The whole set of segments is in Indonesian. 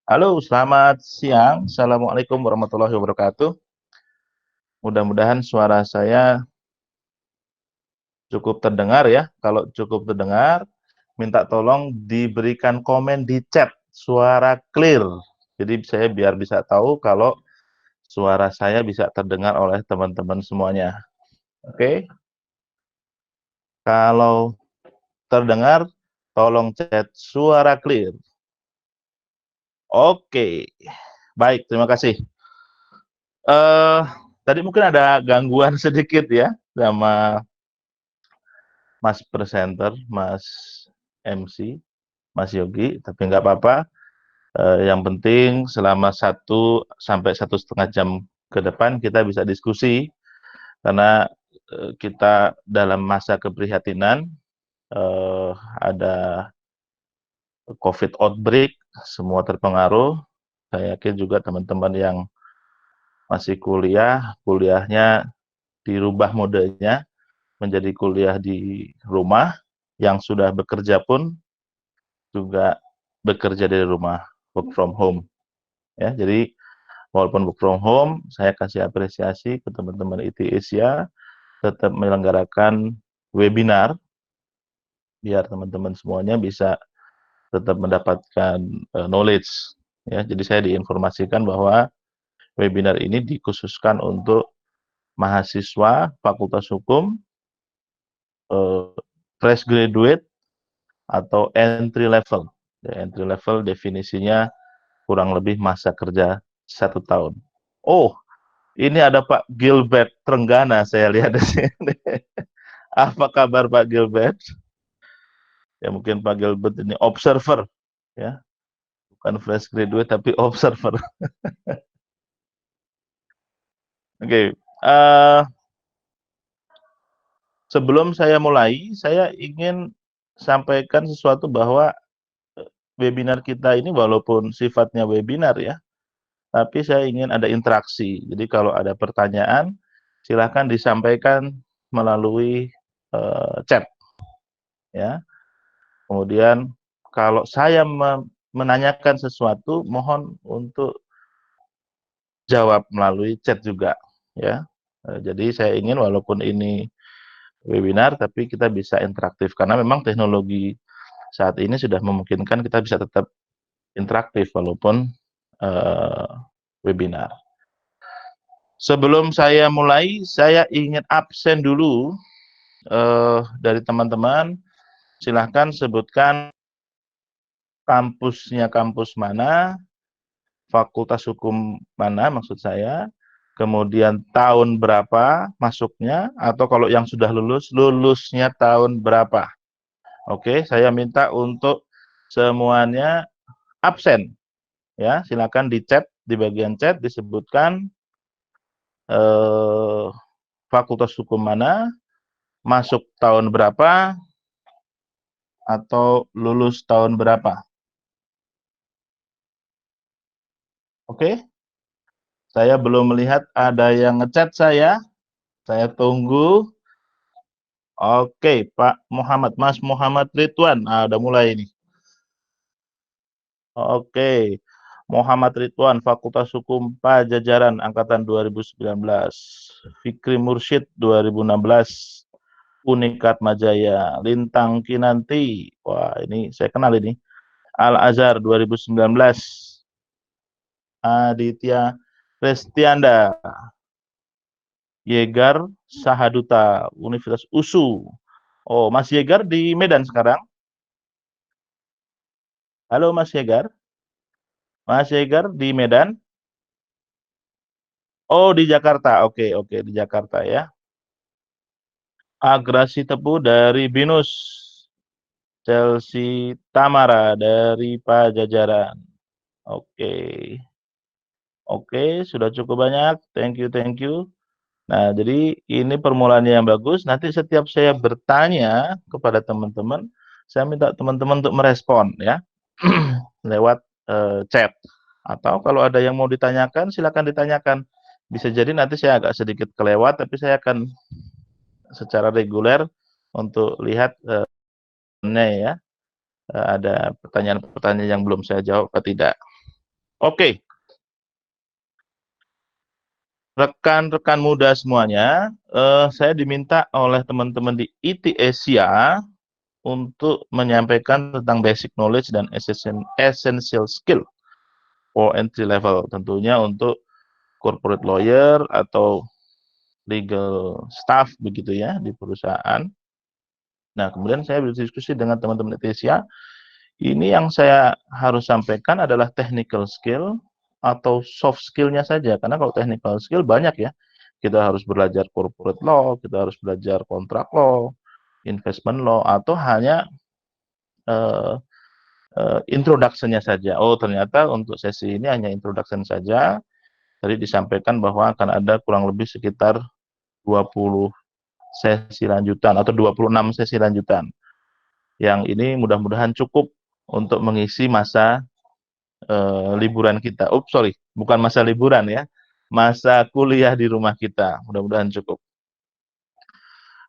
Halo, selamat siang. Assalamualaikum warahmatullahi wabarakatuh. Mudah-mudahan suara saya cukup terdengar ya. Kalau cukup terdengar, minta tolong diberikan komen di chat, suara clear. Jadi saya biar bisa tahu kalau suara saya bisa terdengar oleh teman-teman semuanya. Oke? Kalau terdengar, tolong chat suara clear. Oke. Baik, terima kasih. Eh, tadi mungkin ada gangguan sedikit ya sama Mas presenter, Mas MC, Mas Yogi, tapi nggak apa-apa. Yang penting selama 1 sampai 1,5 jam ke depan kita bisa diskusi karena kita dalam masa keprihatinan, eh, ada COVID outbreak, semua terpengaruh. Saya yakin juga teman-teman yang masih kuliah, kuliahnya dirubah modenya menjadi kuliah di rumah, yang sudah bekerja pun juga bekerja dari rumah, work from home ya. Jadi walaupun work from home, saya kasih apresiasi ke teman-teman IT Asia tetap menyelenggarakan webinar biar teman-teman semuanya bisa tetap mendapatkan knowledge ya. Jadi saya diinformasikan bahwa webinar ini dikhususkan untuk mahasiswa Fakultas Hukum, eh, fresh graduate atau entry level. Ya, entry level definisinya kurang lebih masa kerja 1 tahun. Oh, ini ada Pak Gilbert Trenggana, saya lihat di sini. Apa kabar Pak Gilbert? Ya mungkin Pak Gilbert ini observer, ya, bukan fresh graduate tapi observer. Oke, sebelum saya mulai, saya ingin sampaikan sesuatu bahwa webinar kita ini walaupun sifatnya webinar ya, tapi saya ingin ada interaksi. Jadi kalau ada pertanyaan, silahkan disampaikan melalui chat ya. Kemudian kalau saya menanyakan sesuatu, mohon untuk jawab melalui chat juga ya. Jadi saya ingin walaupun ini webinar, tapi kita bisa interaktif karena memang teknologi saat ini sudah memungkinkan kita bisa tetap interaktif walaupun uh, webinar. Sebelum saya mulai, saya ingin absen dulu dari teman-teman. Silahkan sebutkan kampusnya kampus mana, fakultas hukum mana maksud saya, kemudian tahun berapa masuknya, atau kalau yang sudah lulus, lulusnya tahun berapa. Oke, saya minta untuk semuanya absen. Ya, silakan di chat, di bagian chat disebutkan eh, fakultas hukum mana, masuk tahun berapa, atau lulus tahun berapa. Oke, saya belum melihat ada yang ngechat saya. Saya tunggu. Oke, Pak Muhammad, Mas Muhammad Ridwan. Udah mulai ini. Oke, Muhammad Ridwan, Fakultas Hukum Pajajaran, Angkatan 2019. Fikri Mursyid, 2016. Unikat Majaya. Lintang Kinanti. Wah, ini saya kenal ini. Al-Azhar, 2019. Aditya Restianda. Yegar Sahaduta, Universitas USU. Oh, Mas Yegar di Medan sekarang. Halo Mas Yegar. Mas Yegar di Medan. Oh, di Jakarta. Oke, oke, di Jakarta ya. Agrasi Tepu dari BINUS. Chelsea Tamara dari Pajajaran. Oke. Oke, sudah cukup banyak. Thank you, thank you. Nah, jadi ini permulaan yang bagus. Nanti setiap saya bertanya kepada teman-teman, saya minta teman-teman untuk merespon ya lewat chat. Atau kalau ada yang mau ditanyakan, silakan ditanyakan. Bisa jadi nanti saya agak sedikit kelewat, tapi saya akan secara reguler untuk lihat ya ada pertanyaan-pertanyaan yang belum saya jawab atau tidak. Oke, rekan-rekan muda semuanya, saya diminta oleh teman-teman di IT Asia untuk menyampaikan tentang basic knowledge dan essential skill for entry level, tentunya untuk corporate lawyer atau legal staff begitu ya di perusahaan. Nah, kemudian saya berdiskusi dengan teman-teman Etesia. Ini yang saya harus sampaikan adalah technical skill atau soft skill-nya saja. Karena kalau technical skill banyak ya. Kita harus belajar corporate law, kita harus belajar contract law, investment law, atau hanya uh, introduction-nya saja. Oh, ternyata untuk sesi ini hanya introduction saja. Tadi disampaikan bahwa akan ada kurang lebih sekitar 20 sesi lanjutan atau 26 sesi lanjutan. Yang ini mudah-mudahan cukup untuk mengisi masa liburan kita. Sorry, bukan masa liburan ya. Masa kuliah di rumah kita. Mudah-mudahan cukup.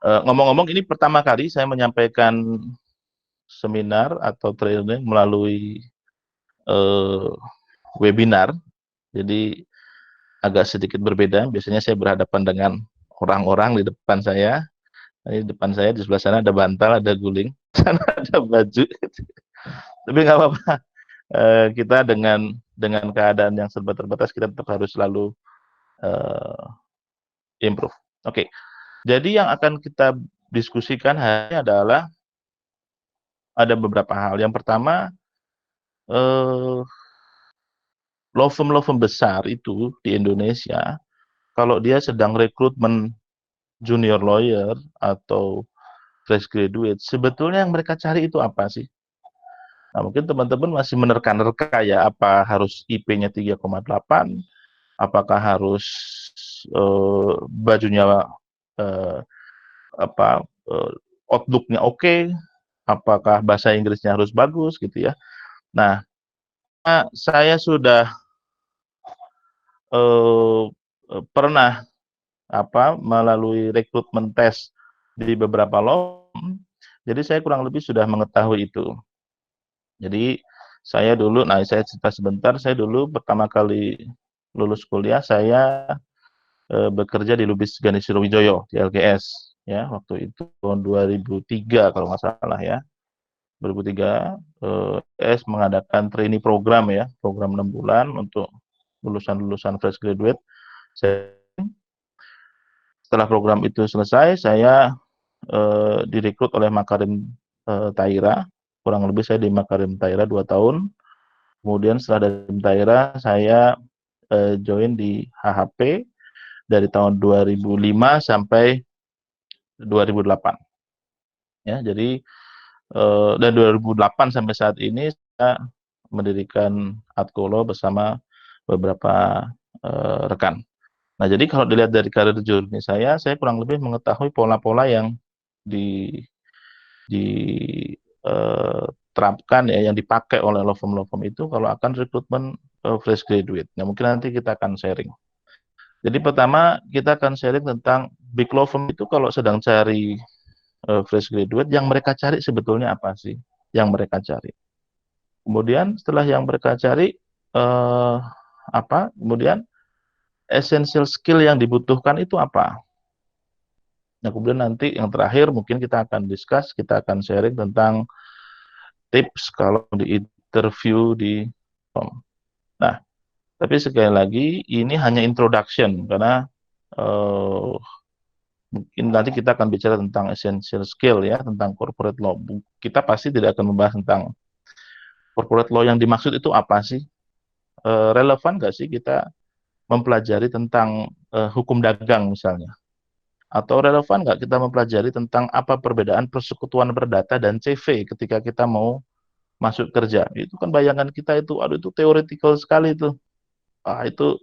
Ngomong-ngomong, ini pertama kali saya menyampaikan seminar atau training melalui webinar. Jadi agak sedikit berbeda. Biasanya saya berhadapan dengan orang-orang di depan saya. Di depan saya, di sebelah sana ada bantal, ada guling, sana ada baju. Tapi nggak apa-apa. Kita dengan keadaan yang serba terbatas, kita tetap harus selalu improve. Oke, jadi yang akan kita diskusikan hari ini adalah ada beberapa hal. Yang pertama, law firm besar itu di Indonesia, kalau dia sedang rekrutmen junior lawyer atau fresh graduate, sebetulnya yang mereka cari itu apa sih? Nah, mungkin teman-teman masih menerka-nerka ya, apa harus IP-nya 3,8, apakah harus bajunya eh, apa outlook-nya oke, apakah bahasa Inggrisnya harus bagus gitu ya. Nah, saya sudah eh, pernah melalui rekrutmen tes di beberapa law, jadi saya kurang lebih sudah mengetahui itu. Jadi saya dulu, nah saya cerita sebentar, saya dulu pertama kali lulus kuliah, saya bekerja di Lubis Ganesha Wijoyo di LGS ya, waktu itu tahun 2003 kalau nggak salah ya. 2003 LGS mengadakan trainee program ya, program 6 bulan untuk lulusan-lulusan fresh graduate. Setelah program itu selesai, saya direkrut oleh Makarim Taira. Kurang lebih saya di Makarim Taira 2 tahun. Kemudian setelah dari Taira, saya join di HHP dari tahun 2005 sampai 2008. Ya, jadi dari 2008 sampai saat ini saya mendirikan Adkolo bersama beberapa rekan. Nah, jadi kalau dilihat dari karir journey saya kurang lebih mengetahui pola-pola yang di diterapkan ya, yang dipakai oleh law firm itu kalau akan rekrutmen fresh graduate. Nah, mungkin nanti kita akan sharing. Jadi pertama kita akan sharing tentang big law firm itu kalau sedang cari fresh graduate, yang mereka cari sebetulnya apa sih? Yang mereka cari. Kemudian setelah yang mereka cari kemudian essential skill yang dibutuhkan itu apa? Nah, kemudian nanti yang terakhir mungkin kita akan discuss, kita akan sharing tentang tips kalau di interview di firm. Nah, tapi sekali lagi ini hanya introduction karena mungkin nanti kita akan bicara tentang essential skill ya, tentang corporate law. Kita pasti tidak akan membahas tentang corporate law yang dimaksud itu apa sih? Relevan nggak sih kita mempelajari tentang hukum dagang misalnya? Atau relevan nggak kita mempelajari tentang apa perbedaan persekutuan berdata dan CV ketika kita mau masuk kerja? Itu kan bayangan kita itu, aduh itu theoretical sekali itu. Itu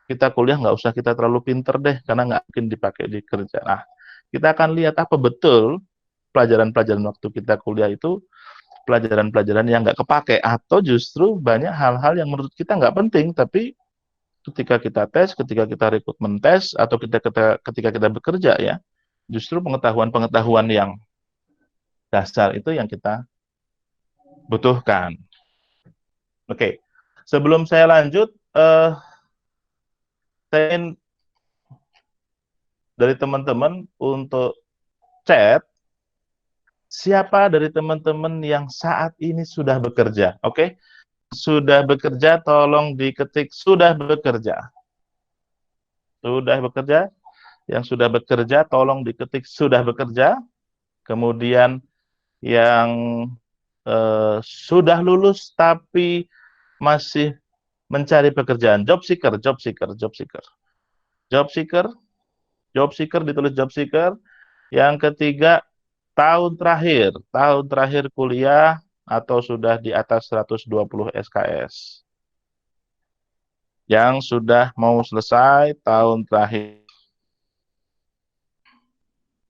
kita kuliah nggak usah kita terlalu pinter deh, karena nggak mungkin dipakai di kerja. Nah, kita akan lihat apa betul pelajaran-pelajaran waktu kita kuliah itu pelajaran-pelajaran yang nggak kepake, atau justru banyak hal-hal yang menurut kita nggak penting, tapi ketika kita tes, ketika kita rekrutmen tes, atau ketika kita bekerja ya, justru pengetahuan-pengetahuan yang dasar itu yang kita butuhkan. Oke, Sebelum saya lanjut, saya ingin dari teman-teman untuk chat, siapa dari teman-teman yang saat ini sudah bekerja, oke? Sudah bekerja, tolong diketik sudah bekerja. Sudah bekerja, yang sudah bekerja, tolong diketik sudah bekerja. Kemudian yang sudah lulus tapi masih mencari pekerjaan, job seeker, job seeker, job seeker. Job seeker, job seeker, ditulis job seeker. Yang ketiga, tahun terakhir kuliah atau sudah di atas 120 SKS. Yang sudah mau selesai tahun terakhir.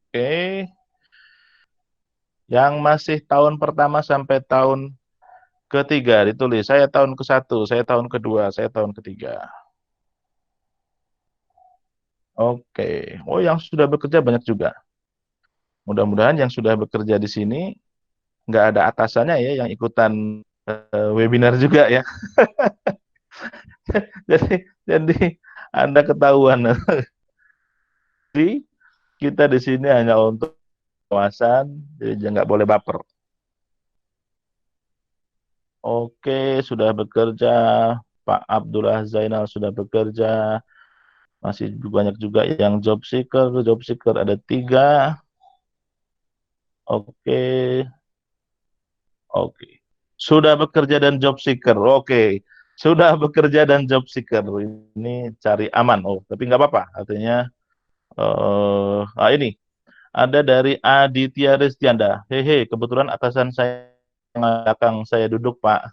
Oke. Yang masih tahun pertama sampai tahun ketiga ditulis, saya tahun ke-1, saya tahun kedua, saya tahun ketiga. Oke. Oh, yang sudah bekerja banyak juga. Mudah-mudahan yang sudah bekerja di sini nggak ada atasannya ya yang ikutan webinar juga ya. Jadi Anda ketahuan. Jadi kita di sini hanya untuk kawasan, jadi nggak boleh baper. Oke, sudah bekerja. Pak Abdullah Zainal sudah bekerja. Masih banyak juga yang job seeker. Job seeker ada 3. Oke, oke. Sudah bekerja dan job seeker. Oke. Sudah bekerja dan job seeker. Ini cari aman. Oh, tapi nggak apa-apa. Artinya, ini. Ada dari Aditya Restianda. Hehe, kebetulan atasan saya yang belakang saya duduk, Pak.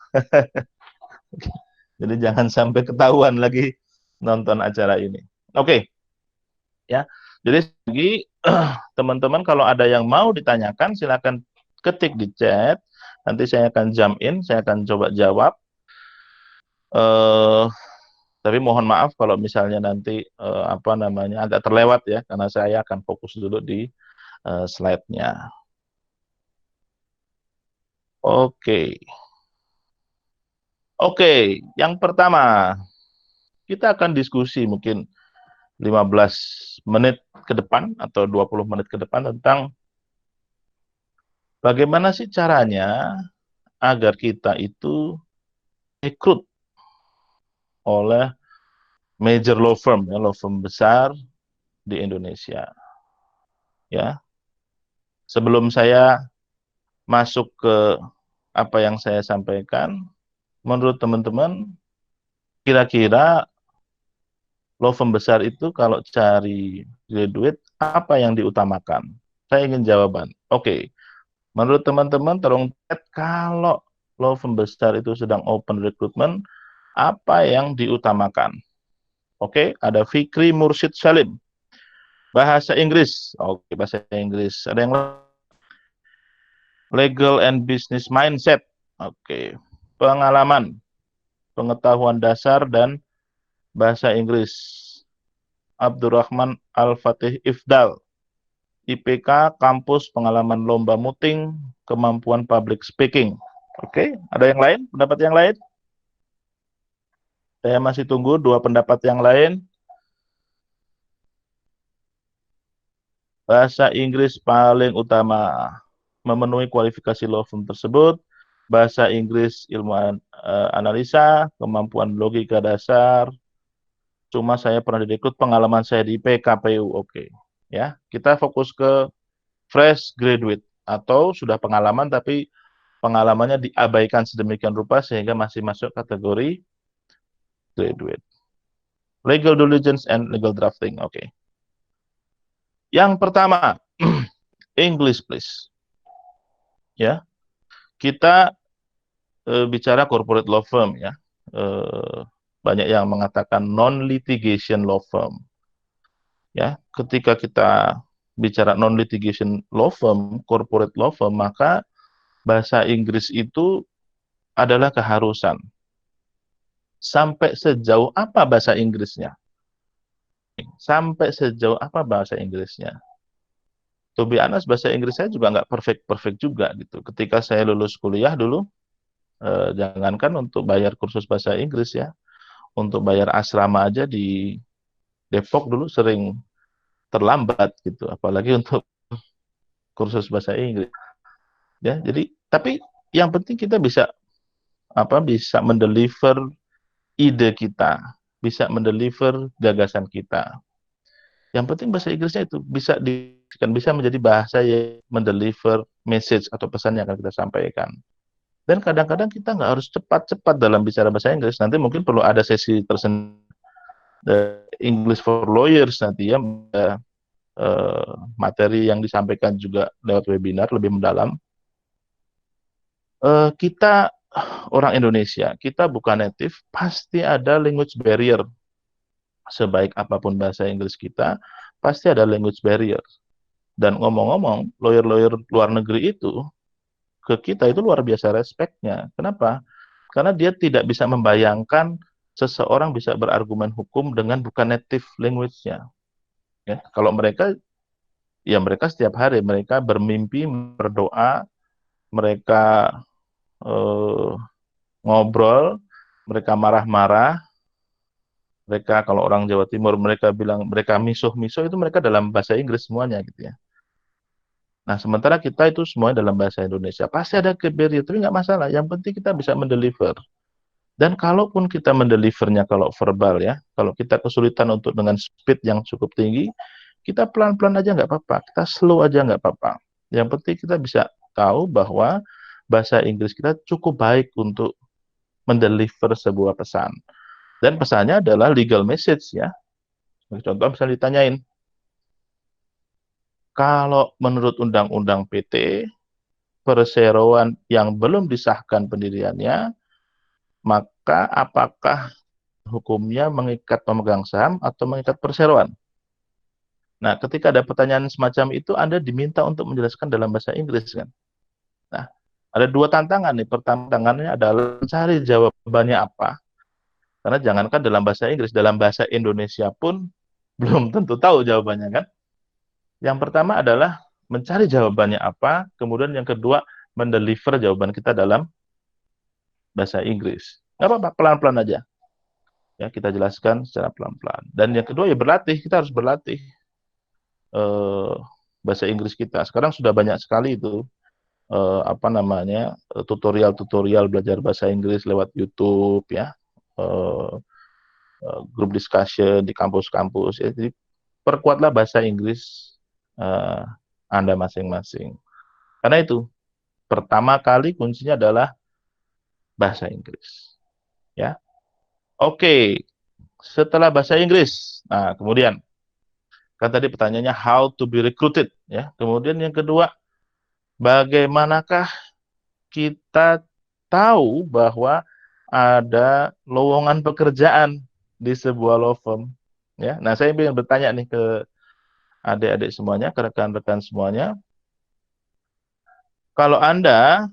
Jadi jangan sampai ketahuan lagi nonton acara ini. Oke, ya. Jadi lagi teman-teman kalau ada yang mau ditanyakan silakan ketik di chat. Nanti saya akan jump in, saya akan coba jawab. Eh, tapi mohon maaf kalau misalnya nanti apa namanya agak terlewat ya, karena saya akan fokus dulu di slide-nya. Oke. Oke, yang pertama, kita akan diskusi mungkin 15 menit ke depan atau 20 menit ke depan tentang bagaimana sih caranya agar kita itu rekrut oleh major law firm, ya, law firm besar di Indonesia. Ya, sebelum saya masuk ke apa yang saya sampaikan, menurut teman-teman, kira-kira law firm besar itu kalau cari graduate, apa yang diutamakan? Saya ingin jawaban. Oke, menurut teman-teman, tolong chat kalau law firm besar itu sedang open recruitment, apa yang diutamakan? Oke, ada Fikri Mursyid Salim. Bahasa Inggris. Oke, bahasa Inggris. Ada yang legal and business mindset. Oke. Pengalaman, pengetahuan dasar dan bahasa Inggris. Abdurrahman Al-Fatih Ifdal. IPK, kampus, pengalaman lomba muting, kemampuan public speaking. Oke, ada yang lain? Pendapat yang lain? Saya masih tunggu 2 pendapat yang lain. Bahasa Inggris paling utama. Memenuhi kualifikasi law firm tersebut. Bahasa Inggris ilmu analisa, kemampuan logika dasar. Cuma saya pernah direkrut, pengalaman saya di PKPU. Oke. Ya, kita fokus ke fresh graduate atau sudah pengalaman tapi pengalamannya diabaikan sedemikian rupa sehingga masih masuk kategori graduate. Legal diligence and legal drafting. Oke. Yang pertama, English please. Ya, kita bicara corporate law firm ya. Banyak yang mengatakan non-litigation law firm. Ya, ketika kita bicara non-litigation law firm, corporate law firm, maka bahasa Inggris itu adalah keharusan. Sampai sejauh apa bahasa Inggrisnya? Sampai sejauh apa bahasa Inggrisnya? To be honest, bahasa Inggris saya juga nggak perfect-perfect juga gitu. Ketika saya lulus kuliah dulu, Jangankan untuk bayar kursus bahasa Inggris ya, untuk bayar asrama aja di Depok dulu sering terlambat gitu, apalagi untuk kursus bahasa Inggris ya. Jadi tapi yang penting kita bisa bisa mendeliver ide kita, bisa mendeliver gagasan kita. Yang penting bahasa Inggrisnya itu bisa menjadi bahasa yang mendeliver message atau pesan yang akan kita sampaikan. Dan kadang-kadang kita nggak harus cepat-cepat dalam bicara bahasa Inggris. Nanti mungkin perlu ada sesi tersendiri English for Lawyers nanti ya, materi yang disampaikan juga lewat webinar lebih mendalam. Kita orang Indonesia, kita bukan native, pasti ada language barrier. Sebaik apapun bahasa Inggris kita, pasti ada language barrier. Dan ngomong-ngomong, lawyer-lawyer luar negeri itu, ke kita itu luar biasa respect-nya. Kenapa? Karena dia tidak bisa membayangkan seseorang bisa berargumen hukum dengan bukan native language-nya. Ya, kalau mereka, ya mereka setiap hari, mereka bermimpi, berdoa, mereka eh, ngobrol, mereka marah-marah, mereka kalau orang Jawa Timur mereka bilang mereka misuh-misuh itu mereka dalam bahasa Inggris semuanya gitu ya. Nah sementara kita itu semuanya dalam bahasa Indonesia. Pasti ada barrier, tapi nggak masalah. Yang penting kita bisa mendeliver. Dan kalaupun kita mendelivernya kalau verbal ya, kalau kita kesulitan untuk dengan speed yang cukup tinggi, kita pelan-pelan aja nggak apa-apa, kita slow aja nggak apa-apa. Yang penting kita bisa tahu bahwa bahasa Inggris kita cukup baik untuk mendeliver sebuah pesan. Dan pesannya adalah legal message ya. Contoh misalnya ditanyain, kalau menurut Undang-Undang PT, perseroan yang belum disahkan pendiriannya, maka apakah hukumnya mengikat pemegang saham atau mengikat perseroan? Nah, ketika ada pertanyaan semacam itu, Anda diminta untuk menjelaskan dalam bahasa Inggris kan. Nah, ada dua tantangan nih. Pertama, tantangannya adalah mencari jawabannya apa. Karena jangankan dalam bahasa Inggris, dalam bahasa Indonesia pun belum tentu tahu jawabannya kan. Yang pertama adalah mencari jawabannya apa, kemudian yang kedua mendeliver jawaban kita dalam bahasa Inggris. Nggak apa-apa, pelan-pelan aja. Ya, kita jelaskan secara pelan-pelan. Dan yang kedua ya berlatih, kita harus berlatih eh, bahasa Inggris kita. Sekarang sudah banyak sekali itu tutorial-tutorial belajar bahasa Inggris lewat YouTube ya. Eh, Grup discussion di kampus-kampus ya. Jadi perkuatlah bahasa Inggris eh, Anda masing-masing. Karena itu pertama kali kuncinya adalah bahasa Inggris. Ya. Oke, setelah bahasa Inggris. Nah, kemudian kan tadi pertanyaannya how to be recruited ya. Kemudian yang kedua, bagaimanakah kita tahu bahwa ada lowongan pekerjaan di sebuah law firm ya. Nah, saya ingin bertanya nih ke adik-adik semuanya, ke rekan-rekan semuanya. Kalau Anda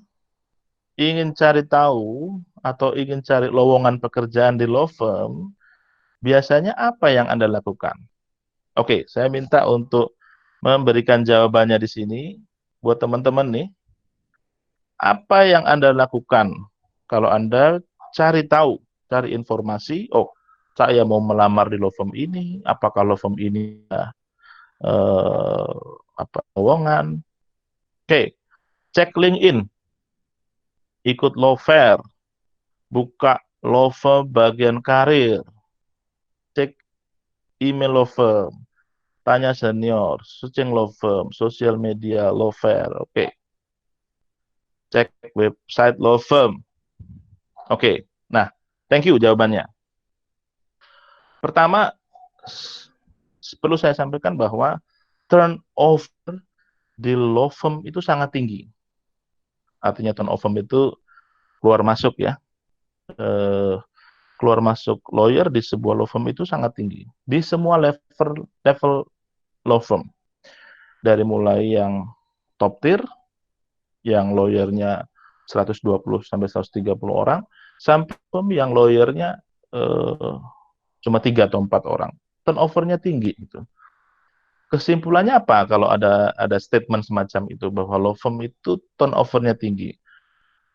ingin cari tahu atau ingin cari lowongan pekerjaan di law firm, biasanya apa yang Anda lakukan? Oke, saya minta untuk memberikan jawabannya di sini buat teman-teman nih. Apa yang Anda lakukan kalau Anda cari tahu, cari informasi, oh, saya mau melamar di law firm ini, apakah law firm ini eh, lowongan? Oke, cek LinkedIn, ikut law fair, buka law firm bagian karir, cek email law firm, tanya senior, searching law firm, sosial media law fair, oke. Cek website law firm. Oke, nah, thank you jawabannya. Pertama, perlu saya sampaikan bahwa turnover di law firm itu sangat tinggi. Artinya turnover itu keluar masuk ya. Eh, Keluar masuk lawyer di sebuah law firm itu sangat tinggi. Di semua level law firm. Dari mulai yang top tier, yang lawyernya 120 sampai 130 orang, sampai yang lawyernya eh, cuma 3 atau 4 orang. Turnovernya tinggi itu. Kesimpulannya apa kalau ada statement semacam itu bahwa law firm itu turnovernya tinggi?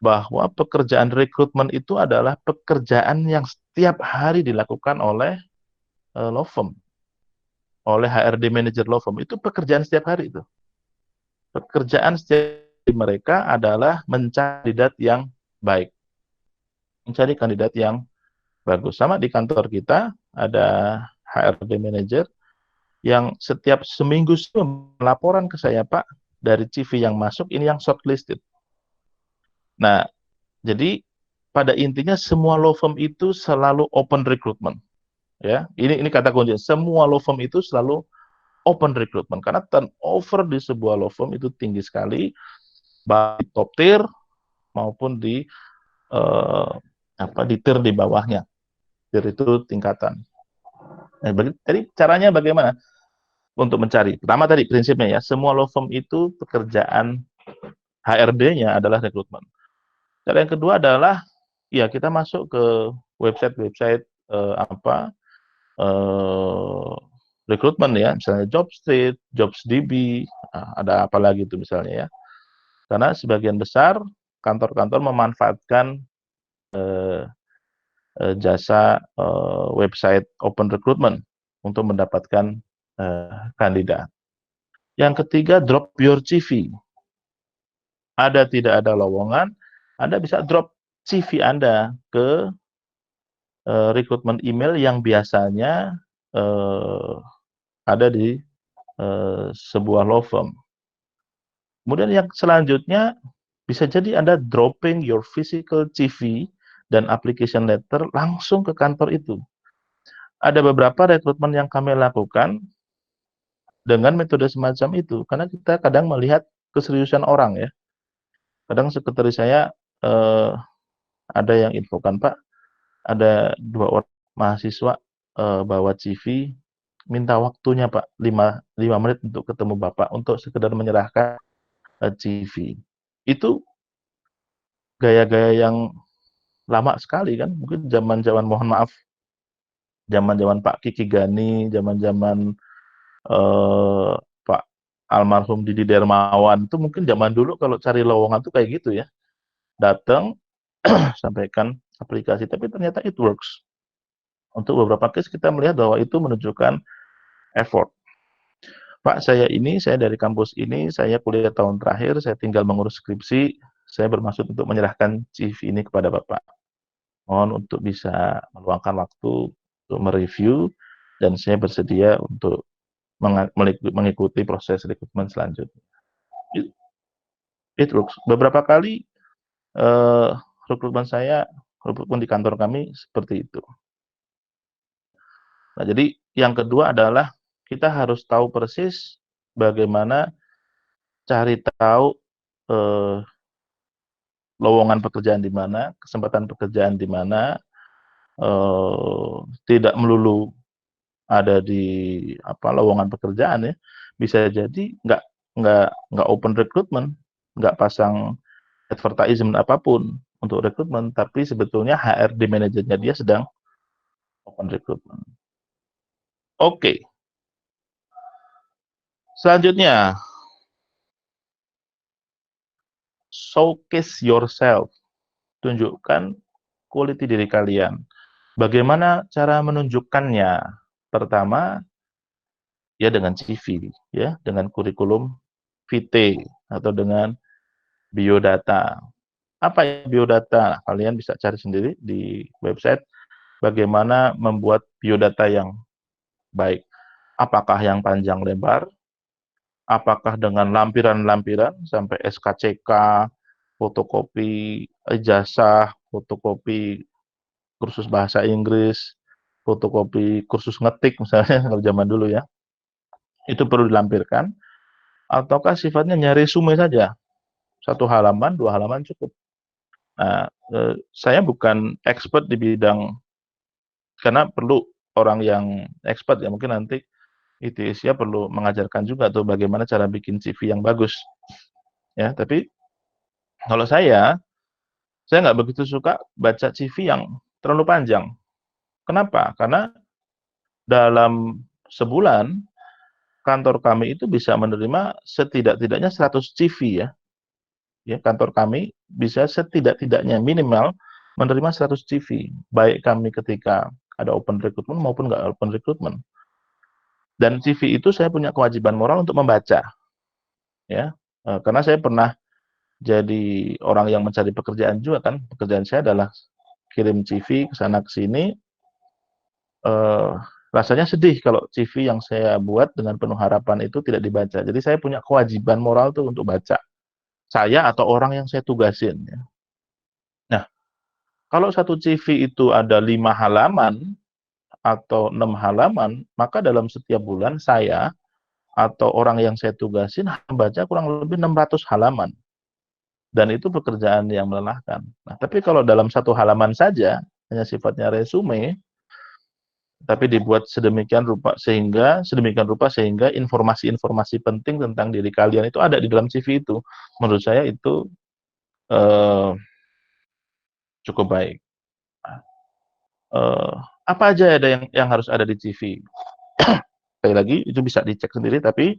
bahwa pekerjaan rekrutmen itu adalah pekerjaan yang setiap hari dilakukan oleh law firm, oleh HRD manager law firm. Itu pekerjaan setiap hari itu. Pekerjaan setiap hari mereka adalah mencari kandidat yang baik, mencari kandidat yang bagus. Sama di kantor kita ada HRD manager yang setiap seminggu laporan ke saya, Pak, dari CV yang masuk ini yang shortlisted. Nah, jadi pada intinya semua law firm itu selalu open recruitment. Ya, ini kata kunci. Semua law firm itu selalu open recruitment karena turnover di sebuah law firm itu tinggi sekali, baik top tier maupun di di tier di bawahnya. Tier itu tingkatan. Nah, jadi caranya bagaimana untuk mencari? Pertama tadi prinsipnya ya, semua law firm itu pekerjaan HRD-nya adalah rekrutmen. Cara yang kedua adalah ya kita masuk ke website-website rekrutmen ya, misalnya Jobstreet, JobsDB, ada apa lagi itu misalnya ya. Karena sebagian besar kantor-kantor memanfaatkan jasa website open recruitment untuk mendapatkan kandidat. Yang ketiga, drop your CV. Ada tidak ada lowongan, Anda bisa drop CV Anda ke rekrutmen email yang biasanya ada di sebuah law firm. Kemudian yang selanjutnya, bisa jadi Anda dropping your physical CV dan application letter langsung ke kantor itu. Ada beberapa rekrutmen yang kami lakukan dengan metode semacam itu, karena kita kadang melihat keseriusan orang ya. Kadang sekretaris saya ada yang infokan, Pak, ada 2 orang mahasiswa bawa CV, minta waktunya Pak 5 menit untuk ketemu Bapak untuk sekedar menyerahkan CV. Itu gaya-gaya yang lama sekali kan, mungkin zaman-zaman mohon maaf, zaman-zaman Pak Kiki Gani, zaman-zaman Pak almarhum Didi Dermawan, itu mungkin zaman dulu kalau cari lowongan tuh kayak gitu ya. Datang, sampaikan aplikasi, tapi ternyata it works. Untuk beberapa case kita melihat bahwa itu menunjukkan effort. Pak, saya dari kampus ini, saya kuliah tahun terakhir, saya tinggal mengurus skripsi, saya bermaksud untuk menyerahkan CV ini kepada Bapak. Mohon untuk bisa meluangkan waktu untuk mereview, dan saya bersedia untuk mengikuti proses rekrutmen selanjutnya. It works. Beberapa kali rekrutmen di kantor kami seperti itu. Nah, jadi yang kedua adalah kita harus tahu persis bagaimana cari tahu lowongan pekerjaan di mana, kesempatan pekerjaan di mana, tidak melulu ada di lowongan pekerjaan ya. Bisa jadi nggak open recruitment, nggak pasang advertisement apapun untuk rekrutmen, tapi sebetulnya HRD manajernya dia sedang open recruitment. Oke. Selanjutnya, showcase yourself. Tunjukkan quality diri kalian. Bagaimana cara menunjukkannya? Pertama, ya dengan CV, ya, dengan kurikulum vitae atau dengan biodata. Apa ya biodata? Kalian bisa cari sendiri di website bagaimana membuat biodata yang baik. Apakah yang panjang lebar? Apakah dengan lampiran-lampiran sampai SKCK, fotokopi ijazah, fotokopi kursus bahasa Inggris, fotokopi kursus ngetik misalnya kalau zaman dulu ya. Itu perlu dilampirkan, ataukah sifatnya nyari resume saja? 1 halaman, 2 halaman cukup. Nah, saya bukan expert di bidang, karena perlu orang yang expert ya, mungkin nanti ITISya perlu mengajarkan juga tuh bagaimana cara bikin CV yang bagus. Ya, tapi kalau saya nggak begitu suka baca CV yang terlalu panjang. Kenapa? Karena dalam sebulan kantor kami itu bisa menerima setidak-tidaknya 100 CV ya. ya, kantor kami bisa setidak-tidaknya minimal menerima 100 CV, baik kami ketika ada open recruitment maupun nggak open recruitment. Dan CV itu saya punya kewajiban moral untuk membaca, ya, karena saya pernah jadi orang yang mencari pekerjaan juga kan, pekerjaan saya adalah kirim CV ke sana ke sini, eee, rasanya sedih kalau CV yang saya buat dengan penuh harapan itu tidak dibaca. Jadi saya punya kewajiban moral tuh untuk baca, saya atau orang yang saya tugasin, ya. Nah, kalau satu CV itu ada 5 halaman atau 6 halaman, maka dalam setiap bulan saya atau orang yang saya tugasin membaca kurang lebih 600 halaman, dan itu pekerjaan yang melelahkan. Nah, tapi kalau dalam 1 halaman saja, hanya sifatnya resume, tapi dibuat sedemikian rupa sehingga informasi-informasi penting tentang diri kalian itu ada di dalam CV itu. Menurut saya itu, eee, cukup baik. Eee, apa aja ada yang harus ada di CV? Sekali lagi itu bisa dicek sendiri, tapi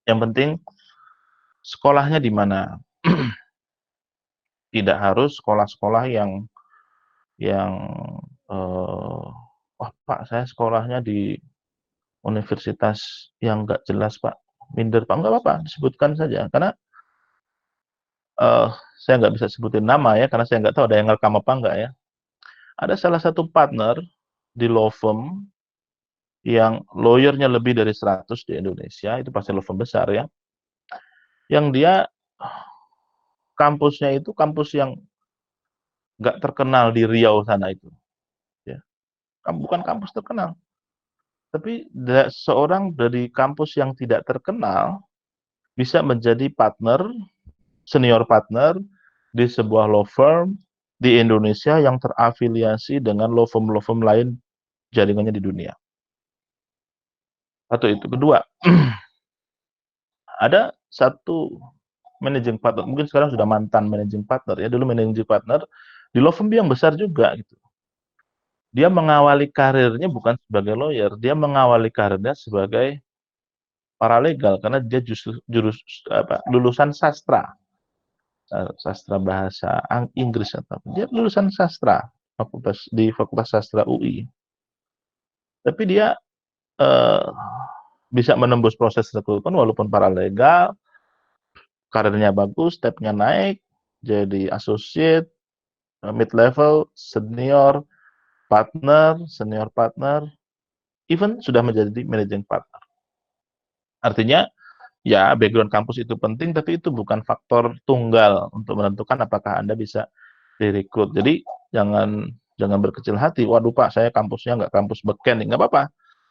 yang penting sekolahnya di mana. Tidak harus sekolah-sekolah yang, "Wah, Pak, saya sekolahnya di universitas yang nggak jelas, Pak, minder, Pak." Nggak apa-apa, disebutkan saja. Karena, eee, saya nggak bisa sebutin nama ya, karena saya nggak tahu ada yang ngerekam apa enggak ya. Ada salah satu partner di law firm yang lawyer-nya lebih dari 100 di Indonesia, itu pasti law firm besar ya, yang dia kampusnya itu kampus yang nggak terkenal di Riau sana itu, ya. Bukan kampus terkenal, tapi seorang dari kampus yang tidak terkenal bisa menjadi partner, senior partner di sebuah law firm di Indonesia yang terafiliasi dengan law firm lain jaringannya di dunia. Atau itu. Kedua, ada satu managing partner, mungkin sekarang sudah mantan managing partner ya, dulu managing partner di law firm yang besar juga gitu. Dia mengawali karirnya bukan sebagai lawyer, dia mengawali karirnya sebagai paralegal karena dia justru lulusan sastra, sastra bahasa Inggris atau dia lulusan sastra, Fakultas Sastra UI. Tapi dia, eee, bisa menembus proses rekrutmen walaupun paralegal, karirnya bagus, step-nya naik, jadi associate, mid level, senior partner, even sudah menjadi managing partner. Artinya, ya background kampus itu penting, tapi itu bukan faktor tunggal untuk menentukan apakah Anda bisa direkrut. Jadi jangan jangan berkecil hati, "Waduh Pak, saya kampusnya nggak kampus beken nih." Nggak apa-apa,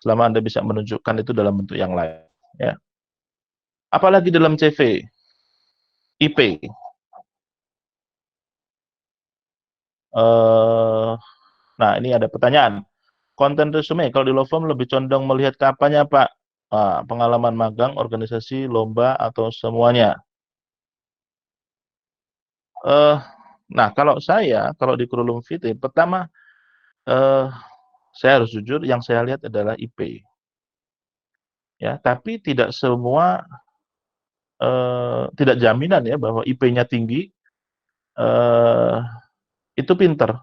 selama Anda bisa menunjukkan itu dalam bentuk yang lain, ya. Apalagi dalam CV, IP, eee, nah ini ada pertanyaan, konten resume kalau di law firm lebih condong melihat ke apanya Pak? Pengalaman magang, organisasi, lomba, atau semuanya? Eee, nah kalau di Kurikulum Vitae, pertama, eee, saya harus jujur yang saya lihat adalah IP, ya. Tapi tidak semua, tidak jaminan ya bahwa IP-nya tinggi, eee, itu pinter.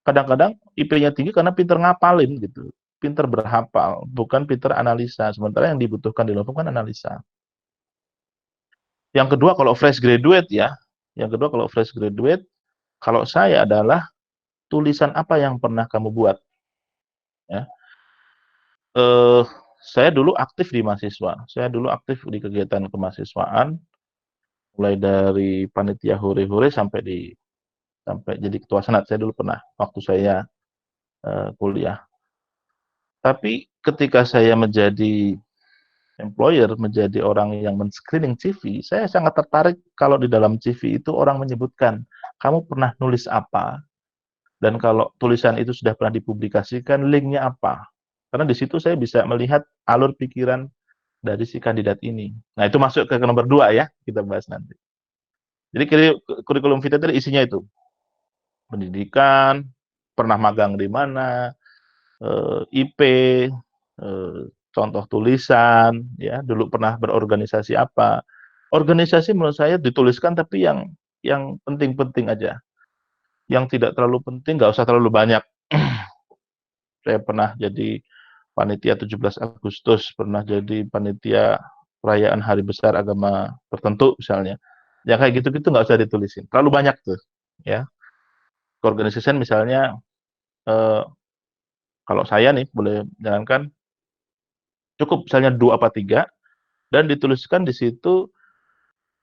Kadang-kadang IP-nya tinggi karena pinter ngapalin gitu, pinter berhafal, bukan pinter analisa, sementara yang dibutuhkan di law firm kan analisa. Yang kedua kalau fresh graduate ya, yang kedua kalau fresh graduate, kalau saya adalah tulisan apa yang pernah kamu buat, ya. Eee, saya dulu aktif di mahasiswa, saya dulu aktif di kegiatan kemahasiswaan, mulai dari panitia hore-hore sampai jadi ketua senat, saya dulu pernah waktu saya, kuliah. Tapi ketika saya menjadi employer, menjadi orang yang men-screening CV, saya sangat tertarik kalau di dalam CV itu orang menyebutkan, "Kamu pernah nulis apa?" Dan kalau tulisan itu sudah pernah dipublikasikan, link-nya apa? Karena di situ saya bisa melihat alur pikiran dari si kandidat ini. Nah, itu masuk ke nomor 2 ya, kita bahas nanti. Jadi kurikulum vitae tadi isinya itu, pendidikan, pernah magang di mana, IP, contoh tulisan, ya, dulu pernah berorganisasi apa, organisasi menurut saya dituliskan tapi yang penting-penting aja. Yang tidak terlalu penting nggak usah terlalu banyak. Saya pernah jadi panitia 17 Agustus, pernah jadi panitia perayaan hari besar agama tertentu misalnya. Ya kayak gitu-gitu nggak usah ditulisin. Terlalu banyak tuh, ya. Keorganisasian misalnya, eh, kalau saya nih boleh menyarankan, cukup misalnya 2 apa 3, dan dituliskan di situ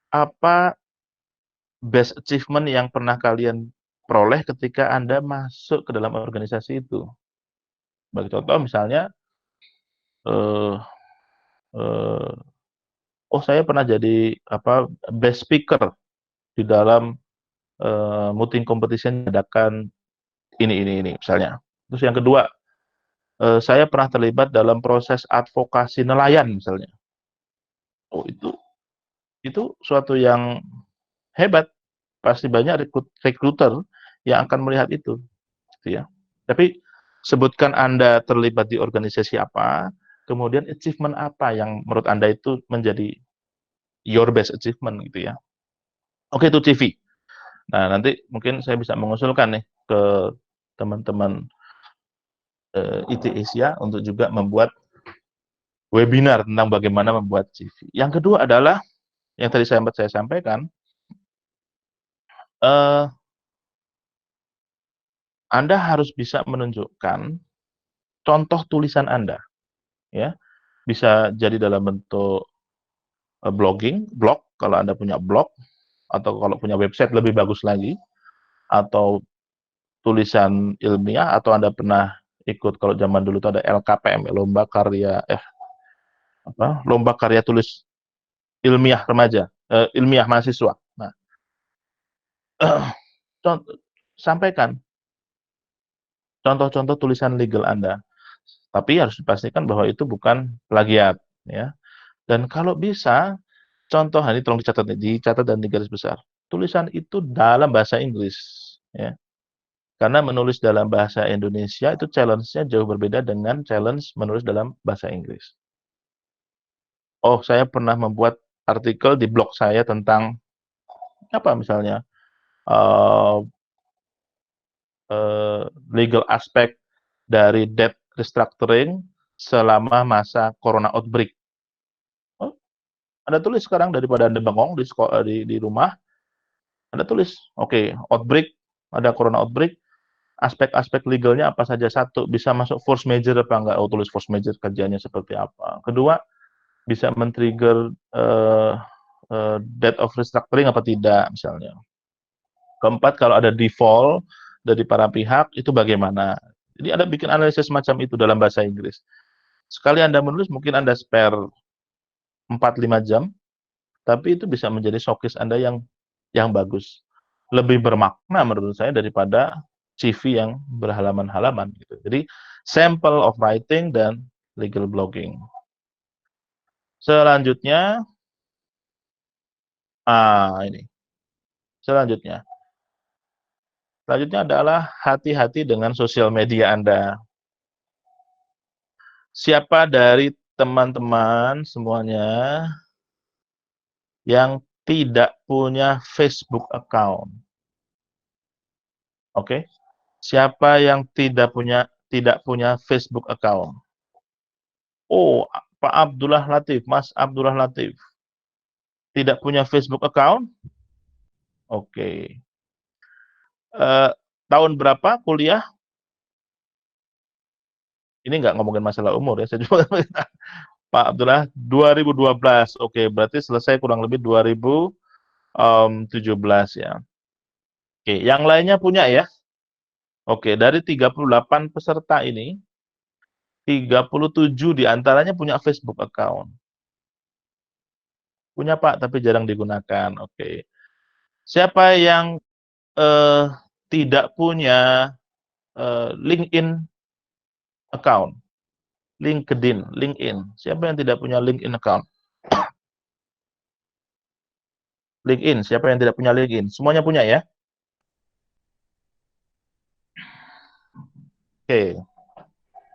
apa best achievement yang pernah kalian peroleh ketika Anda masuk ke dalam organisasi itu. Sebagai contoh misalnya, eh, eh, oh saya pernah jadi apa best speaker di dalam muting competition adakan ini misalnya. Terus yang kedua, saya pernah terlibat dalam proses advokasi nelayan misalnya. Oh itu suatu yang hebat. Pasti banyak rekruter yang akan melihat itu, gitu ya. Tapi sebutkan Anda terlibat di organisasi apa, kemudian achievement apa yang menurut Anda itu menjadi your best achievement gitu ya. Oke, itu CV. Nah, nanti mungkin saya bisa mengusulkan nih ke teman-teman IT Asia untuk juga membuat webinar tentang bagaimana membuat CV. Yang kedua adalah yang tadi saya sampaikan, eh, Anda harus bisa menunjukkan contoh tulisan Anda, ya. Bisa jadi dalam bentuk blog kalau Anda punya blog, atau kalau punya website lebih bagus lagi, atau tulisan ilmiah, atau Anda pernah ikut kalau zaman dulu itu ada LKPM, lomba karya tulis ilmiah remaja, ilmiah mahasiswa. Nah, sampaikan contoh-contoh tulisan legal Anda, tapi harus dipastikan bahwa itu bukan plagiat, ya. Dan kalau bisa, contoh ini tolong dicatat dan digaris besar. Tulisan itu dalam bahasa Inggris, ya. Karena menulis dalam bahasa Indonesia itu challenge-nya jauh berbeda dengan challenge menulis dalam bahasa Inggris. Oh, saya pernah membuat artikel di blog saya tentang apa misalnya, uh, legal aspek dari debt restructuring selama masa corona outbreak. Oh, Anda tulis sekarang daripada Anda bengong di di rumah, Anda tulis, oke, outbreak, ada corona outbreak, aspek-aspek legalnya apa saja. Satu, bisa masuk force major apa enggak? Oh, tulis force major kerjanya seperti apa. Kedua, bisa men-trigger debt of restructuring apa tidak misalnya. Keempat, kalau ada default dari para pihak itu bagaimana. Jadi Anda bikin analisis semacam itu dalam bahasa Inggris. Sekali Anda menulis mungkin Anda spare 4-5 jam, tapi itu bisa menjadi showcase Anda yang bagus. Lebih bermakna menurut saya daripada CV yang berhalaman-halaman gitu. Jadi sample of writing dan legal blogging. Selanjutnya, ini. Selanjutnya. Selanjutnya adalah hati-hati dengan sosial media Anda. Siapa dari teman-teman semuanya yang tidak punya Facebook account? Oke. Siapa yang tidak punya Facebook account? Oh, Pak Abdullah Latif, Mas Abdullah Latif. Tidak punya Facebook account? Oke. Eh, tahun berapa kuliah? Ini nggak ngomongin masalah umur ya, saya cuma Pak Abdullah 2012. Oke, berarti selesai kurang lebih 2017 ya. Oke, yang lainnya punya ya. Oke, dari 38 peserta ini, 37 diantaranya punya Facebook account. Punya Pak, tapi jarang digunakan. Oke. Siapa yang eh, tidak punya LinkedIn account? LinkedIn. Siapa yang tidak punya LinkedIn account? LinkedIn. Siapa yang tidak punya LinkedIn? Semuanya punya ya? Oke.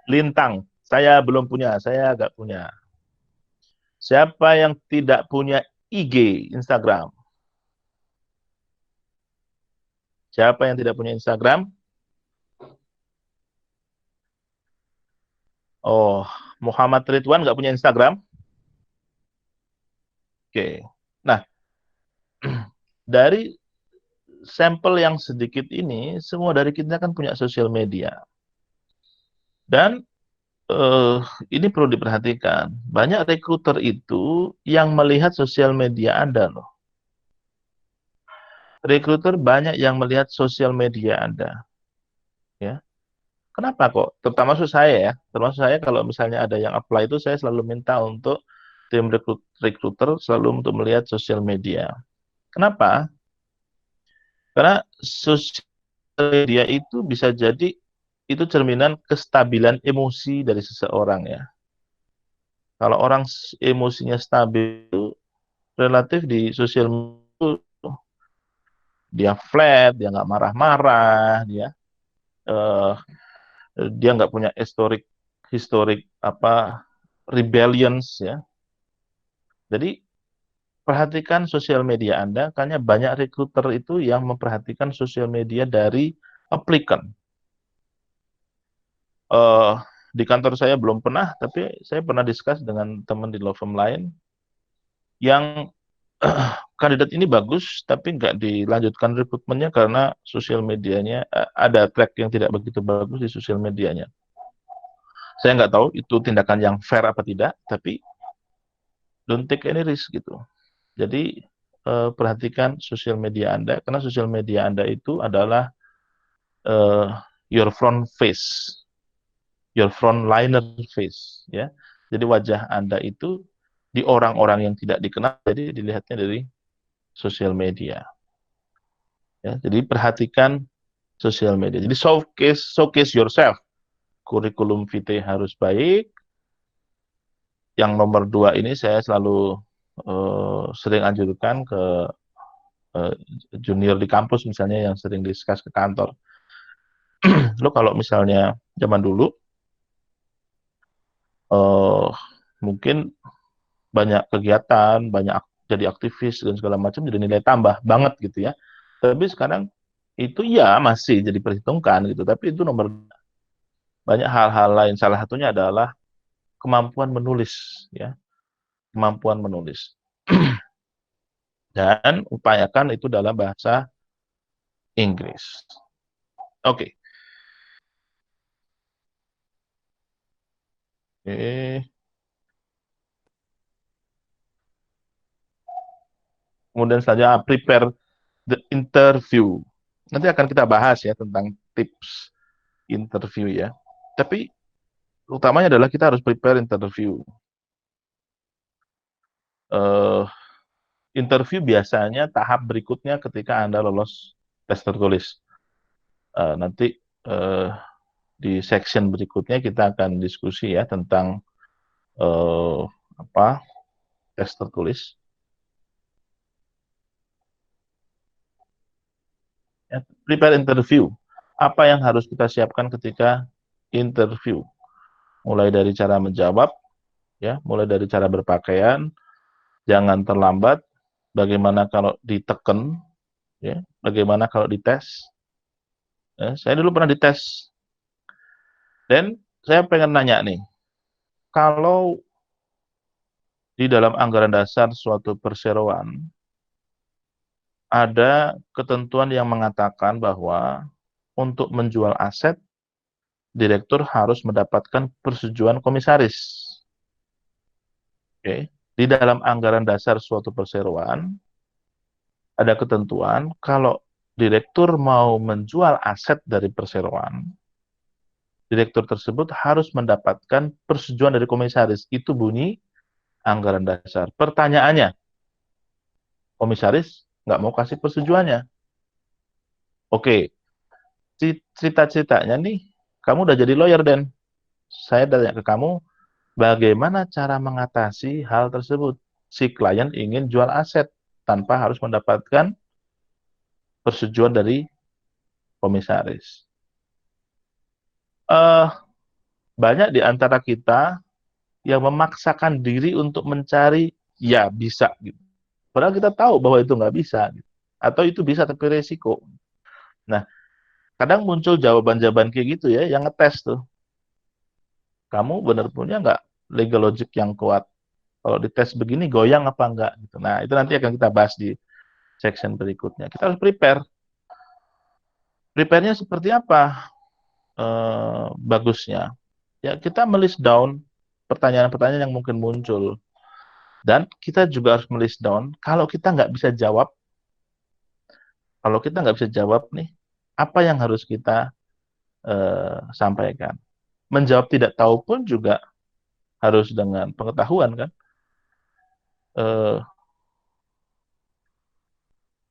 Lintang. Saya belum punya. Saya nggak punya. Siapa yang tidak punya IG, Instagram. Siapa yang tidak punya Instagram? Oh, Muhammad Ridwan nggak punya Instagram? Oke. Nah, dari sampel yang sedikit ini, semua dari kita kan punya sosial media. Dan eh, ini perlu diperhatikan. Banyak rekruter itu yang melihat sosial media Anda loh. Rekruter banyak yang melihat sosial media Anda. Ya. Kenapa kok? Termasuk saya ya. Termasuk saya kalau misalnya ada yang apply itu saya selalu minta untuk tim rekruter selalu untuk melihat sosial media. Kenapa? Karena sosial media itu bisa jadi itu cerminan kestabilan emosi dari seseorang ya. Kalau orang emosinya stabil, relatif di sosial media dia flat, dia nggak marah-marah, eh, dia nggak punya historik historik apa rebellions ya. Jadi perhatikan sosial media Anda, karena banyak rekruter itu yang memperhatikan sosial media dari applicant. Eh, di kantor saya belum pernah, tapi saya pernah discuss dengan teman di law firm lain yang kandidat ini bagus, tapi nggak dilanjutkan rekrutmennya karena sosial medianya ada track yang tidak begitu bagus di sosial medianya. Saya nggak tahu itu tindakan yang fair apa tidak, tapi don't take any risk gitu. Jadi perhatikan sosial media Anda, karena sosial media Anda itu adalah eh, your front face, your frontliner face, ya. Jadi wajah Anda itu di orang-orang yang tidak dikenal, jadi dilihatnya dari sosial media. Ya, jadi perhatikan sosial media. Jadi showcase yourself. Kurikulum vitae harus baik. Yang nomor dua ini saya selalu sering anjurkan ke eh, junior di kampus misalnya yang sering discuss ke kantor. Lo kalau misalnya zaman dulu eh, mungkin banyak kegiatan, banyak jadi aktivis dan segala macam jadi nilai tambah banget gitu ya. Tapi sekarang itu ya masih jadi perhitungkan gitu. Tapi itu nomor banyak hal-hal lain. Salah satunya adalah kemampuan menulis ya, kemampuan menulis. Dan upayakan itu dalam bahasa Inggris. Oke. Oke. Kemudian saja prepare the interview. Nanti akan kita bahas ya tentang tips interview ya. Tapi utamanya adalah kita harus prepare interview. Eh, interview biasanya tahap berikutnya ketika Anda lolos tes tertulis. Nanti eh, di section berikutnya kita akan diskusi ya tentang eh, apa tes tertulis. Ya, prepare interview. Apa yang harus kita siapkan ketika interview? Mulai dari cara menjawab, ya, mulai dari cara berpakaian, jangan terlambat. Bagaimana kalau diteken, ya, bagaimana kalau dites? Ya, saya dulu pernah dites, dan saya pengen nanya nih, kalau di dalam anggaran dasar suatu perseroan ada ketentuan yang mengatakan bahwa untuk menjual aset, direktur harus mendapatkan persetujuan komisaris. Oke. Di dalam anggaran dasar suatu perseroan ada ketentuan kalau direktur mau menjual aset dari perseroan, direktur tersebut harus mendapatkan persetujuan dari komisaris. Itu bunyi anggaran dasar. Pertanyaannya, komisaris nggak mau kasih persetujuannya. Oke, cerita-ceritanya nih, kamu udah jadi lawyer, Dan. Saya tanya ke kamu, bagaimana cara mengatasi hal tersebut? Si klien ingin jual aset tanpa harus mendapatkan persetujuan dari komisaris. Eh, banyak di antara kita yang memaksakan diri untuk mencari, ya bisa gitu. Padahal kita tahu bahwa itu nggak bisa, gitu. Atau itu bisa tapi resiko. Nah, kadang muncul jawaban-jawaban kayak gitu ya, yang ngetes tuh. Kamu benar punya nggak legal logic yang kuat? Kalau dites begini goyang apa enggak? Gitu. Nah, itu nanti akan kita bahas di section berikutnya. Kita harus prepare. Prepare-nya seperti apa? Bagusnya. Ya, kita melist down pertanyaan-pertanyaan yang mungkin muncul. Dan kita juga harus melist down, kalau kita nggak bisa jawab, nih, apa yang harus kita sampaikan. Menjawab tidak tahu pun juga harus dengan pengetahuan, kan. Eh,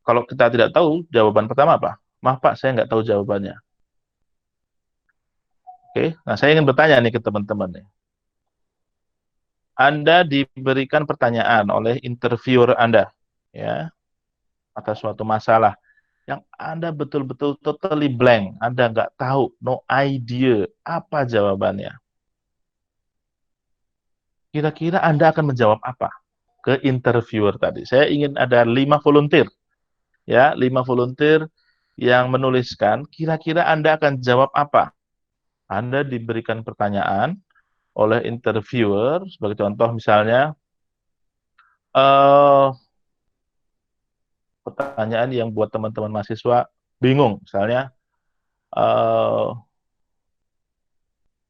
Kalau kita tidak tahu, jawaban pertama apa? Maaf Pak, saya nggak tahu jawabannya. Oke, nah saya ingin bertanya nih ke teman-teman nih. Anda diberikan pertanyaan oleh interviewer Anda, ya, atas suatu masalah yang Anda betul-betul totally blank, Anda nggak tahu, no idea apa jawabannya. Kira-kira Anda akan menjawab apa ke interviewer tadi? Saya ingin ada 5 volunteer, ya, 5 volunteer yang menuliskan. Kira-kira Anda akan jawab apa? Anda diberikan pertanyaan oleh interviewer, sebagai contoh misalnya, eh, pertanyaan yang buat teman-teman mahasiswa bingung, misalnya, eh,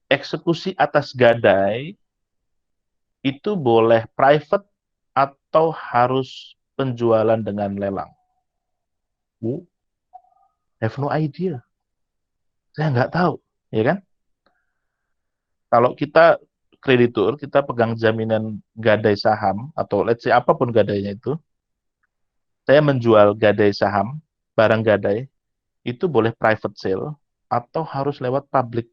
eksekusi atas gadai itu boleh private atau harus penjualan dengan lelang? Oh, have no idea. Saya nggak tahu, ya kan? Kalau kita kreditur, kita pegang jaminan gadai saham, atau let's say apapun gadainya itu, saya menjual gadai saham, barang gadai, itu boleh private sale, atau harus lewat public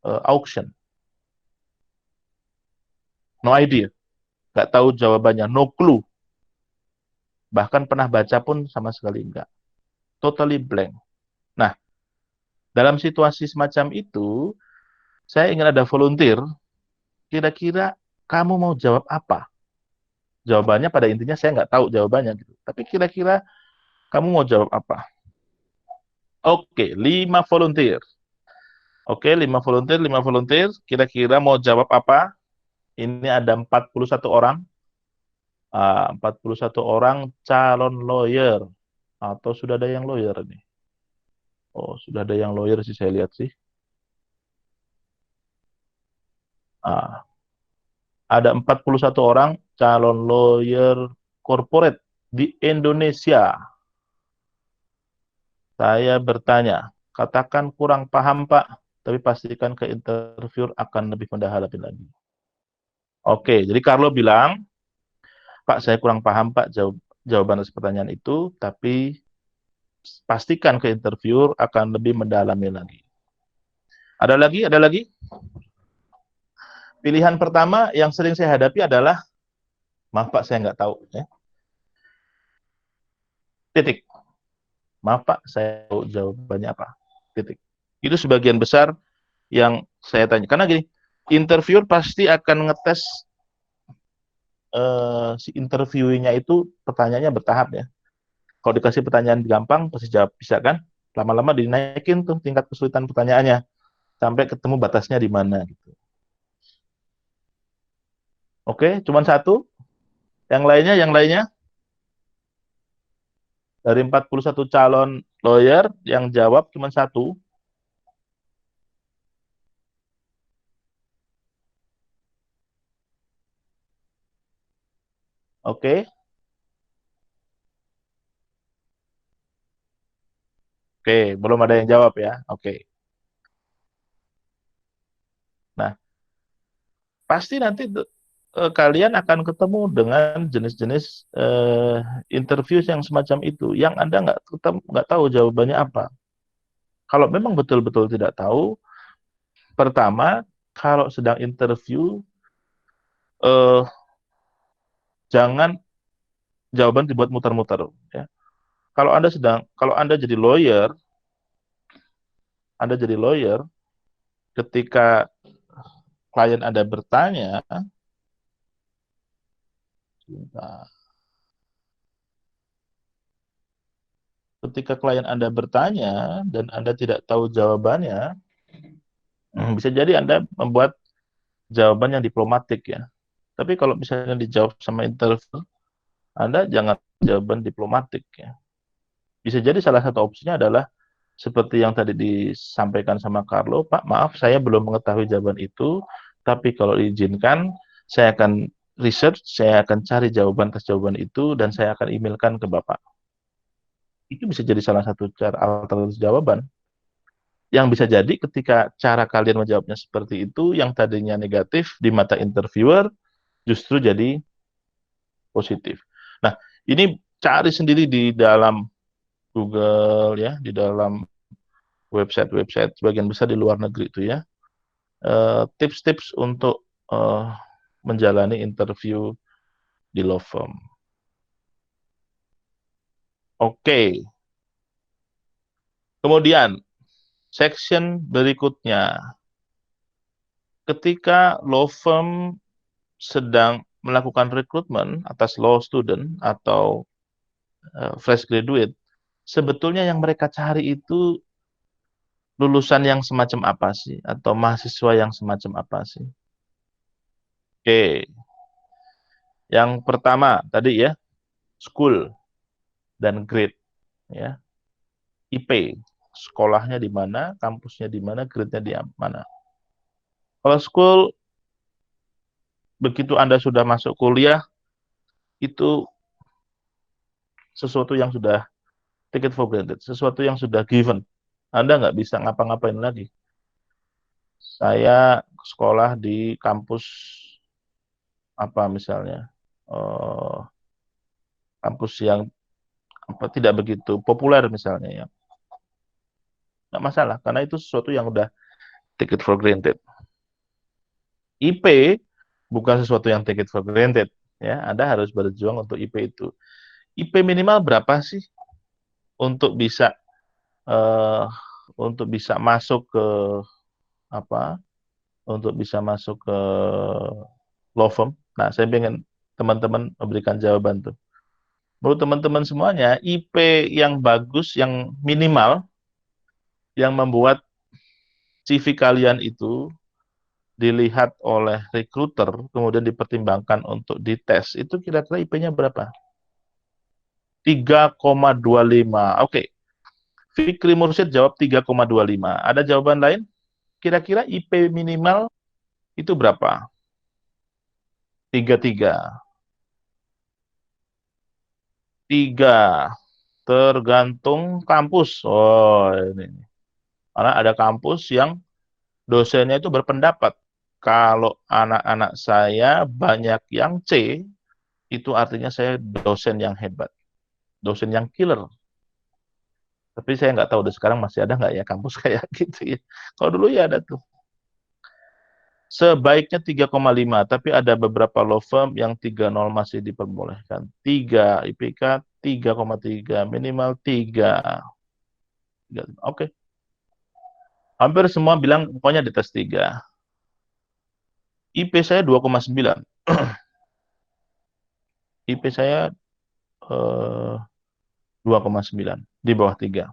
auction. No idea. Nggak tahu jawabannya, no clue. Bahkan pernah baca pun sama sekali enggak. Totally blank. Nah, dalam situasi semacam itu, saya ingin ada volunteer, kira-kira kamu mau jawab apa? Jawabannya pada intinya saya nggak tahu jawabannya, gitu. Tapi kira-kira kamu mau jawab apa? Oke, 5 volunteer. Oke, 5 volunteer, 5 volunteer. Kira-kira mau jawab apa? Ini ada 41 orang. 41 orang calon lawyer. Atau sudah ada yang lawyer nih? Oh, sudah ada yang lawyer sih saya lihat sih. Ah, ada 41 orang calon lawyer corporate di Indonesia. Saya bertanya, katakan kurang paham Pak, tapi pastikan ke interviewer akan lebih mendalami lagi. Oke, jadi Carlo bilang, Pak saya kurang paham Pak jawaban atas pertanyaan itu, tapi pastikan ke interviewer akan lebih mendalami lagi. Ada lagi? Ada lagi? Pilihan pertama yang sering saya hadapi adalah, maaf Pak saya nggak tahu. Ya. Titik. Maaf Pak, saya tahu jawabannya apa. Titik. Itu sebagian besar yang saya tanya. Karena gini, interviewer pasti akan ngetes si interviewnya itu pertanyaannya bertahap ya. Kalau dikasih pertanyaan gampang, pasti jawab bisa kan. Lama-lama dinaikin tuh tingkat kesulitan pertanyaannya. Sampai ketemu batasnya di mana. Gitu. Oke, cuman satu. Yang lainnya, dari 41 calon lawyer, yang jawab cuma satu. Oke, oke, belum ada yang jawab ya. Oke. Nah, pasti nanti kalian akan ketemu dengan jenis-jenis interview yang semacam itu, yang Anda nggak tahu jawabannya apa. Kalau memang betul-betul tidak tahu, pertama, kalau sedang interview, eh, jangan jawaban dibuat muter-muter. Ya. Kalau Anda jadi lawyer, ketika klien Anda bertanya, sebentar. ketika klien Anda bertanya dan Anda tidak tahu jawabannya, bisa jadi Anda membuat jawaban yang diplomatik ya. Tapi kalau misalnya dijawab sama interview, Anda jangan jawaban diplomatik ya. Bisa jadi salah satu opsinya adalah seperti yang tadi disampaikan sama Carlo, Pak, maaf saya belum mengetahui jawaban itu, tapi kalau diizinkan, saya akan research, saya akan cari jawaban atas jawaban itu, dan saya akan emailkan ke Bapak. Itu bisa jadi salah satu cara alternatif jawaban. Yang bisa jadi ketika cara kalian menjawabnya seperti itu, yang tadinya negatif di mata interviewer, justru jadi positif. Nah, ini cari sendiri di dalam Google ya, di dalam website-website sebagian besar di luar negeri itu ya, tips-tips untuk menjalani interview di law firm. Oke. Kemudian section berikutnya, ketika law firm sedang melakukan rekrutmen atas law student atau fresh graduate, sebetulnya yang mereka cari itu lulusan yang semacam apa sih? Atau mahasiswa yang semacam apa sih? Oke, yang pertama tadi ya, school dan grade ya. IP, sekolahnya di mana, kampusnya di mana, grade-nya di mana. Kalau school, begitu Anda sudah masuk kuliah, itu sesuatu yang sudah take it for granted, sesuatu yang sudah given. Anda nggak bisa ngapa-ngapain lagi. Saya sekolah di kampus apa misalnya, kampus yang tidak begitu populer misalnya ya, nggak masalah karena itu sesuatu yang udah take it for granted. IP bukan sesuatu yang take it for granted ya, Anda harus berjuang untuk IP itu. IP minimal berapa sih untuk bisa eh, masuk ke apa? Untuk bisa masuk ke law firm. Nah, saya pengen teman-teman memberikan jawaban tuh. Menurut teman-teman semuanya, IP yang bagus, yang minimal, yang membuat CV kalian itu dilihat oleh recruiter, kemudian dipertimbangkan untuk dites, itu kira-kira IP-nya berapa? 3,25. Oke, Fikri Mursyid jawab 3,25. Ada jawaban lain? Kira-kira IP minimal itu berapa? 33. 3. Tergantung kampus. Oh, ini. Karena ada kampus yang dosennya itu berpendapat. Kalau anak-anak saya banyak yang C, itu artinya saya dosen yang hebat. Dosen yang killer. Tapi saya nggak tahu deh sekarang masih ada nggak ya kampus kayak gitu ya. Kalau dulu ya ada tuh. Sebaiknya 3,5, tapi ada beberapa law firm yang 3,0 masih diperbolehkan. 3 IPK 3,3, minimal 3. Oke. Hampir semua bilang pokoknya di tes 3. IP saya 2,9. IP saya 2,9 di bawah 3.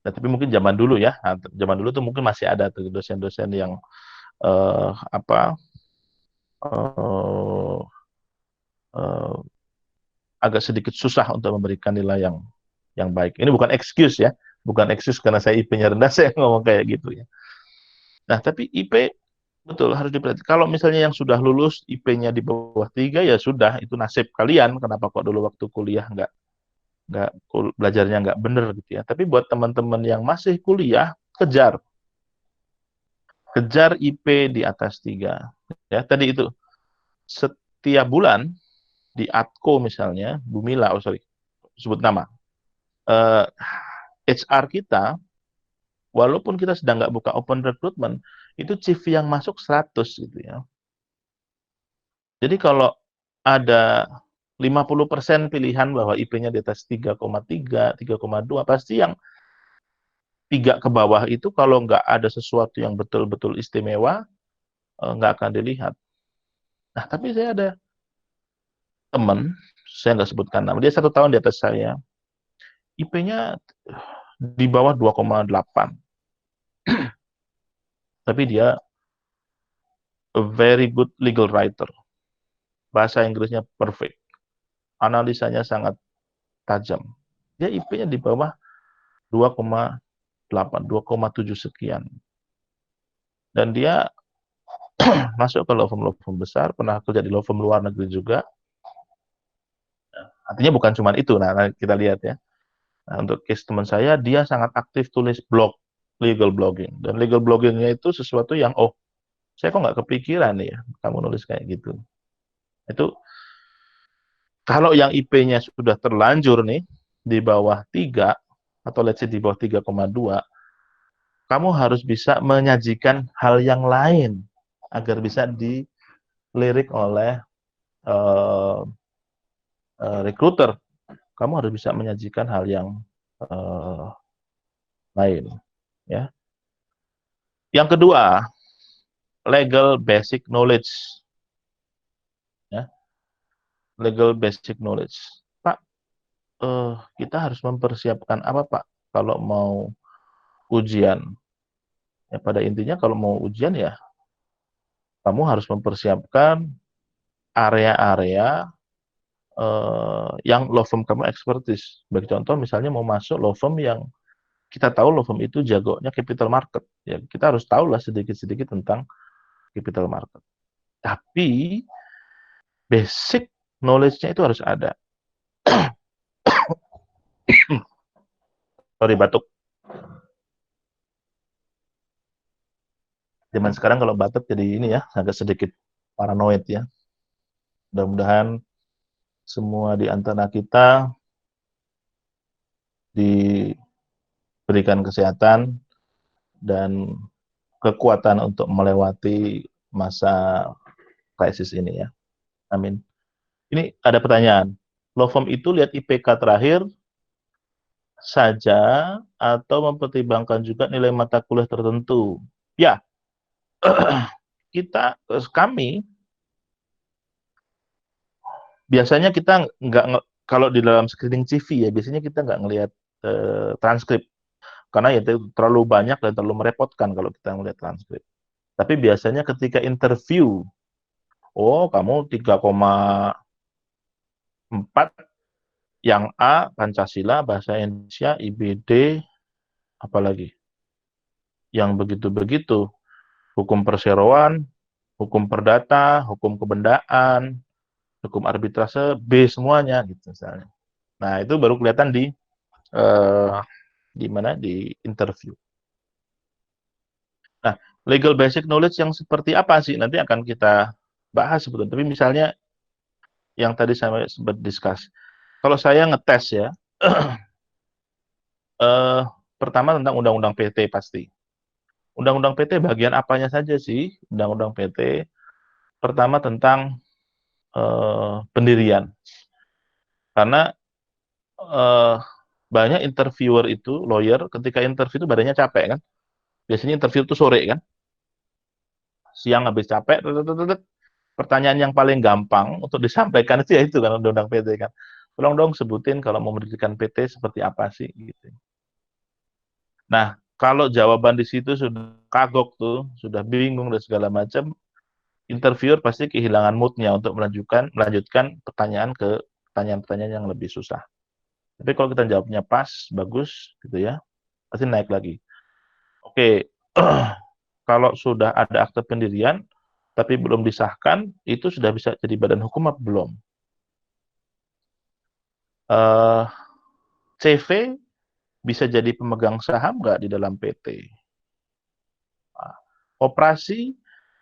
Nah, tapi mungkin zaman dulu ya. Nah, zaman dulu tuh mungkin masih ada tuh dosen-dosen yang apa eh, eh, agak sedikit susah untuk memberikan nilai yang baik. Ini bukan excuse ya, bukan excuse karena saya IP-nya rendah saya ngomong kayak gitu ya. Nah, tapi IP betul harus diperhatikan. Kalau misalnya yang sudah lulus IP-nya di bawah 3 ya sudah itu nasib kalian. Kenapa kok dulu waktu kuliah nggak belajarnya nggak bener gitu ya. Tapi buat teman-teman yang masih kuliah kejar IP di atas 3. Ya, tadi itu setiap bulan di Atko misalnya, Bumila, oh sorry, sebut nama. HR kita, walaupun kita sedang nggak buka open recruitment, itu CV yang masuk 100 gitu ya. Jadi kalau ada 50% pilihan bahwa IP-nya di atas 3,3, 3,2, pasti yang 3 ke bawah itu kalau nggak ada sesuatu yang betul-betul istimewa, nggak akan dilihat. Nah, tapi saya ada teman, saya nggak sebutkan nama, dia 1 tahun di atas saya, IP-nya di bawah 2,8. Tapi dia a very good legal writer. Bahasa Inggrisnya perfect. Analisanya sangat tajam. Dia IP-nya di bawah 2,8, 2,7 sekian. Dan dia masuk ke law firm besar, pernah kerja di law firm luar negeri juga. Artinya bukan cuma itu, nah kita lihat ya. Nah, untuk case teman saya, dia sangat aktif tulis blog, legal blogging. Dan legal bloggingnya itu sesuatu yang, oh, saya kok nggak kepikiran nih ya, kamu nulis kayak gitu. Itu, kalau yang IP-nya sudah terlanjur nih, di bawah 3, atau let's say di bawah 3,2, kamu harus bisa menyajikan hal yang lain, agar bisa dilirik oleh uh, recruiter. Kamu harus bisa menyajikan hal yang lain. Ya. Yang kedua, legal basic knowledge. Ya, legal basic knowledge. Pak, kita harus mempersiapkan apa, Pak, kalau mau ujian? Ya, pada intinya kalau mau ujian ya, kamu harus mempersiapkan area-area yang law firm kamu expertise. Bagi contoh, misalnya mau masuk law firm yang kita tahu law firm itu jagonya capital market. Ya, kita harus tahu lah sedikit-sedikit tentang capital market. Tapi basic knowledge-nya itu harus ada. Sorry, batuk. Zaman sekarang kalau batuk jadi ini ya, agak sedikit paranoid ya. Mudah-mudahan semua di antara kita diberikan kesehatan dan kekuatan untuk melewati masa krisis ini ya. Amin. Ini ada pertanyaan. Law firm itu lihat IPK terakhir saja atau mempertimbangkan juga nilai mata kuliah tertentu? Ya, kami biasanya kita nggak kalau di dalam screening CV ya biasanya kita nggak ngelihat transkrip karena ya terlalu banyak dan terlalu merepotkan kalau kita ngelihat transkrip. Tapi biasanya ketika interview, oh kamu 3,4 yang A Pancasila, Bahasa Indonesia, IBD, apalagi yang begitu-begitu, hukum perseroan, hukum perdata, hukum kebendaan, hukum arbitrase, B semuanya gitu misalnya. Nah, itu baru kelihatan eh, di mana di interview. Nah, legal basic knowledge yang seperti apa sih nanti akan kita bahas sebetulnya. Tapi misalnya yang tadi saya sempat discuss. Kalau saya ngetes ya, eh, pertama tentang undang-undang PT pasti. Undang-undang PT bagian apanya saja sih? Undang-undang PT. Pertama tentang pendirian. Karena eh, banyak interviewer itu, lawyer, ketika interview itu badannya capek kan. Biasanya interview itu sore kan. Siang habis capek, pertanyaan yang paling gampang untuk disampaikan itu ya itu kan undang-undang PT kan. Tolong dong sebutin kalau mau mendirikan PT seperti apa sih gitu. Nah, kalau jawaban di situ sudah kagok tuh, sudah bingung dan segala macam, interviewer pasti kehilangan moodnya untuk melanjutkan pertanyaan ke pertanyaan-pertanyaan yang lebih susah. Tapi kalau kita jawabnya pas, bagus gitu ya, pasti naik lagi. Oke, kalau sudah ada akte pendirian, tapi belum disahkan, itu sudah bisa jadi badan hukum apa belum? Eh, CV bisa jadi pemegang saham nggak di dalam PT? Nah, operasi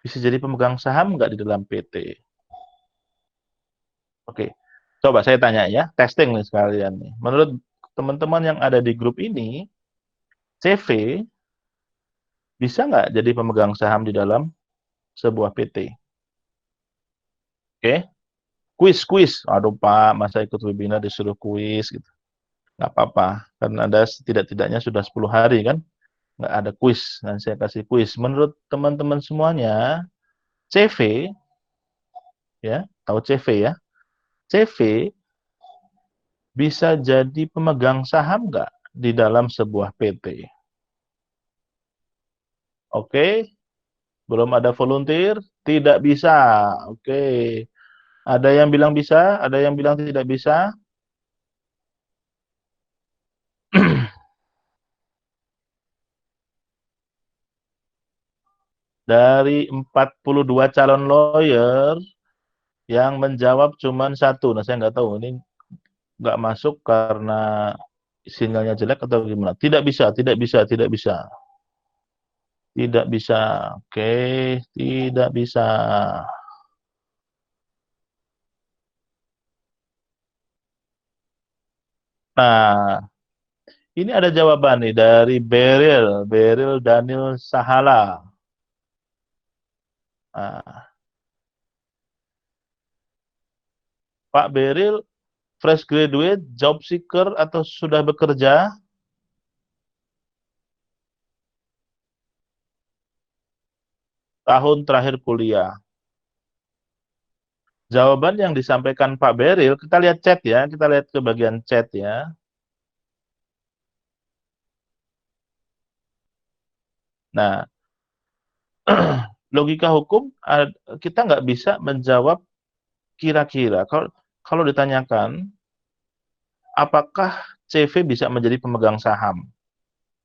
bisa jadi pemegang saham nggak di dalam PT? Oke, coba saya tanya ya, testing nih sekalian nih. Menurut teman-teman yang ada di grup ini, CV bisa nggak jadi pemegang saham di dalam sebuah PT? Oke, kuis. Aduh Pak, masa ikut webinar disuruh kuis gitu. Nggak apa-apa, karena Anda setidak-tidaknya sudah 10 hari kan, nggak ada kuis. Dan saya kasih kuis. Menurut teman-teman semuanya, CV, ya, tahu CV ya? CV bisa jadi pemegang saham nggak di dalam sebuah PT? Oke, belum ada volunteer? Tidak bisa. Oke, ada yang bilang bisa, ada yang bilang tidak bisa. Dari 42 calon lawyer, yang menjawab cuma satu. Nah, saya nggak tahu ini nggak masuk karena sinyalnya jelek atau gimana. Tidak bisa, tidak bisa, tidak bisa. Tidak bisa. Oke, tidak bisa. Nah, ini ada jawaban nih dari Beryl Daniel Sahala. Nah, Pak Beryl, fresh graduate, job seeker atau sudah bekerja? Tahun terakhir kuliah. Jawaban yang disampaikan Pak Beryl, kita lihat chat ya, kita lihat ke bagian chat ya. Nah, logika hukum kita nggak bisa menjawab kira-kira. Kalau kalau ditanyakan, apakah CV bisa menjadi pemegang saham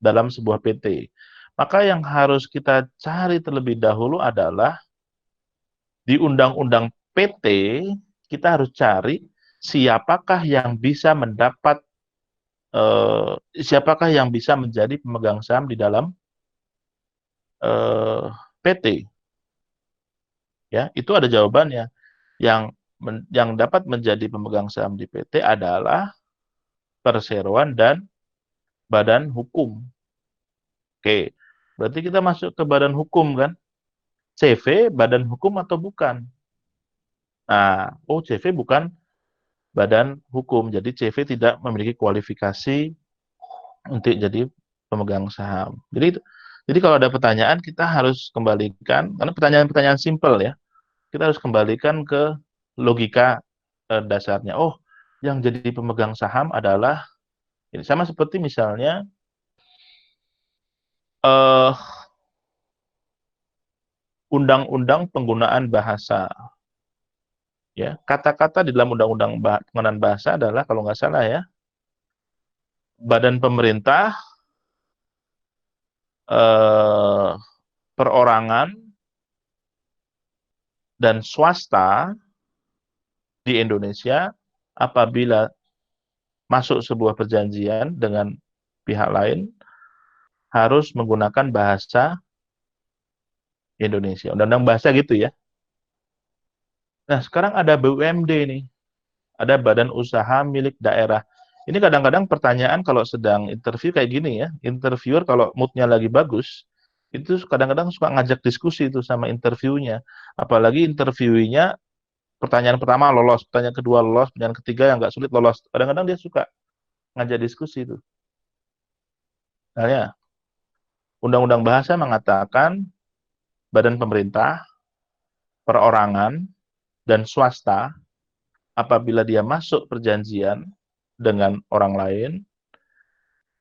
dalam sebuah PT? Maka yang harus kita cari terlebih dahulu adalah di Undang-Undang PT, kita harus cari siapakah yang bisa mendapat siapakah yang bisa menjadi pemegang saham di dalam PT. Ya, itu ada jawabannya. Yang dapat menjadi pemegang saham di PT adalah perseroan dan badan hukum. Oke, berarti kita masuk ke badan hukum kan? CV badan hukum atau bukan? Nah, oh CV bukan badan hukum, jadi CV tidak memiliki kualifikasi untuk jadi pemegang saham. Jadi kalau ada pertanyaan kita harus kembalikan, karena pertanyaan-pertanyaan simpel ya, kita harus kembalikan ke logika dasarnya. Oh, yang jadi pemegang saham adalah ini sama seperti misalnya eh, undang-undang penggunaan bahasa. Ya, kata-kata di dalam undang-undang penggunaan bahasa adalah kalau nggak salah ya, badan pemerintah, eh, perorangan dan swasta di Indonesia apabila masuk sebuah perjanjian dengan pihak lain harus menggunakan bahasa Indonesia. Undang-undang bahasa gitu ya. Nah, sekarang ada BUMD nih, ada badan usaha milik daerah. Ini kadang-kadang pertanyaan kalau sedang interview kayak gini ya, interviewer kalau moodnya lagi bagus, itu kadang-kadang suka ngajak diskusi itu sama interviewnya. Apalagi interviewnya pertanyaan pertama lolos, pertanyaan kedua lolos, pertanyaan ketiga yang nggak sulit lolos. Kadang-kadang dia suka ngajak diskusi itu. Nah ya, Undang-Undang Bahasa mengatakan badan pemerintah, perorangan, dan swasta apabila dia masuk perjanjian dengan orang lain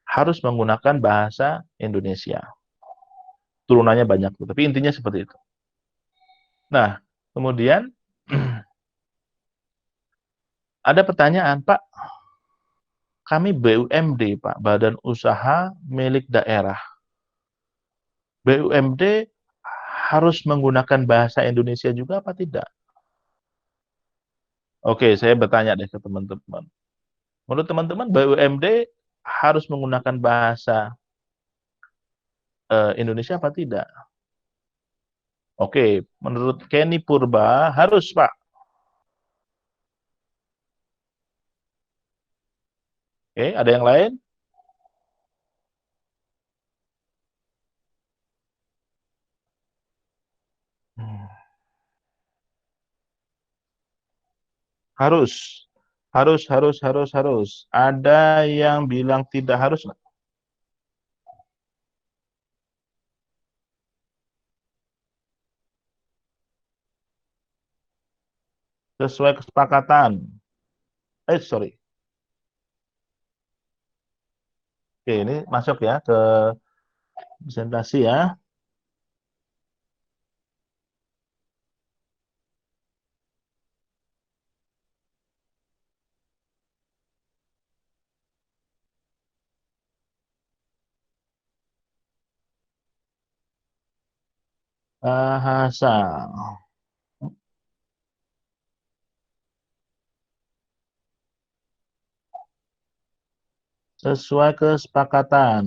harus menggunakan bahasa Indonesia. Turunannya banyak, tapi intinya seperti itu. Nah, kemudian ada pertanyaan, Pak, kami BUMD, Pak, Badan Usaha Milik Daerah. BUMD harus menggunakan bahasa Indonesia juga apa tidak? Oke, saya bertanya deh ke teman-teman. Menurut teman-teman, BUMD harus menggunakan bahasa Indonesia apa tidak? Oke, menurut Kenny Purba harus, Pak. Oke, ada yang lain? Hmm. Harus, harus. Ada yang bilang tidak harus, sesuai kesepakatan. Sorry. Oke, ini masuk ya ke presentasi ya. Bahasa sesuai kesepakatan.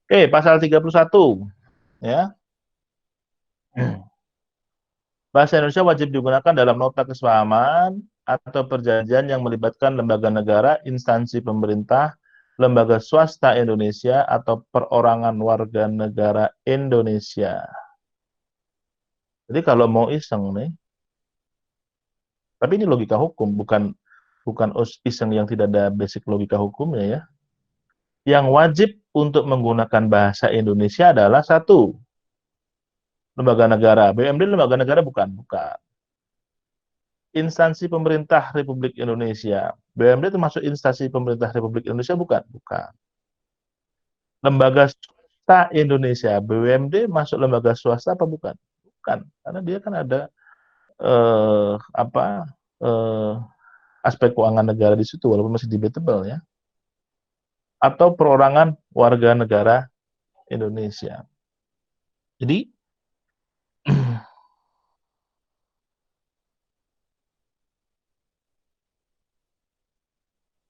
Oke, pasal 31 ya. Bahasa Indonesia wajib digunakan dalam nota kesepahaman atau perjanjian yang melibatkan lembaga negara, instansi pemerintah, lembaga swasta Indonesia, atau perorangan warga negara Indonesia. Jadi kalau mau iseng nih, tapi ini logika hukum, bukan bukan iseng yang tidak ada basic logika hukumnya ya. Yang wajib untuk menggunakan bahasa Indonesia adalah satu, lembaga negara. BUMD lembaga negara bukan? Bukan. Instansi pemerintah Republik Indonesia. BUMD termasuk instansi pemerintah Republik Indonesia bukan? Bukan. Lembaga swasta Indonesia. BUMD masuk lembaga swasta apa bukan? Bukan. Karena dia kan ada apa aspek keuangan negara di situ walaupun masih debatable ya. Atau perorangan warga negara Indonesia. Jadi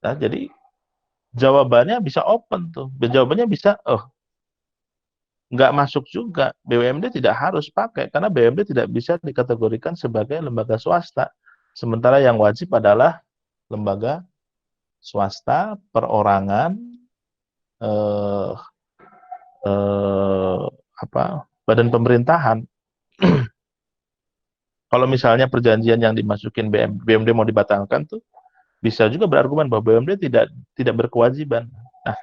nah, jadi jawabannya bisa open tuh. Jawabannya bisa, oh nggak masuk juga. BUMD tidak harus pakai karena BUMD tidak bisa dikategorikan sebagai lembaga swasta. Sementara yang wajib adalah lembaga swasta, perorangan, eh, eh, badan pemerintahan. Kalau misalnya perjanjian yang dimasukin BUMD mau dibatalkan tuh bisa juga berargumen bahwa BUMD tidak berkewajiban. Nah,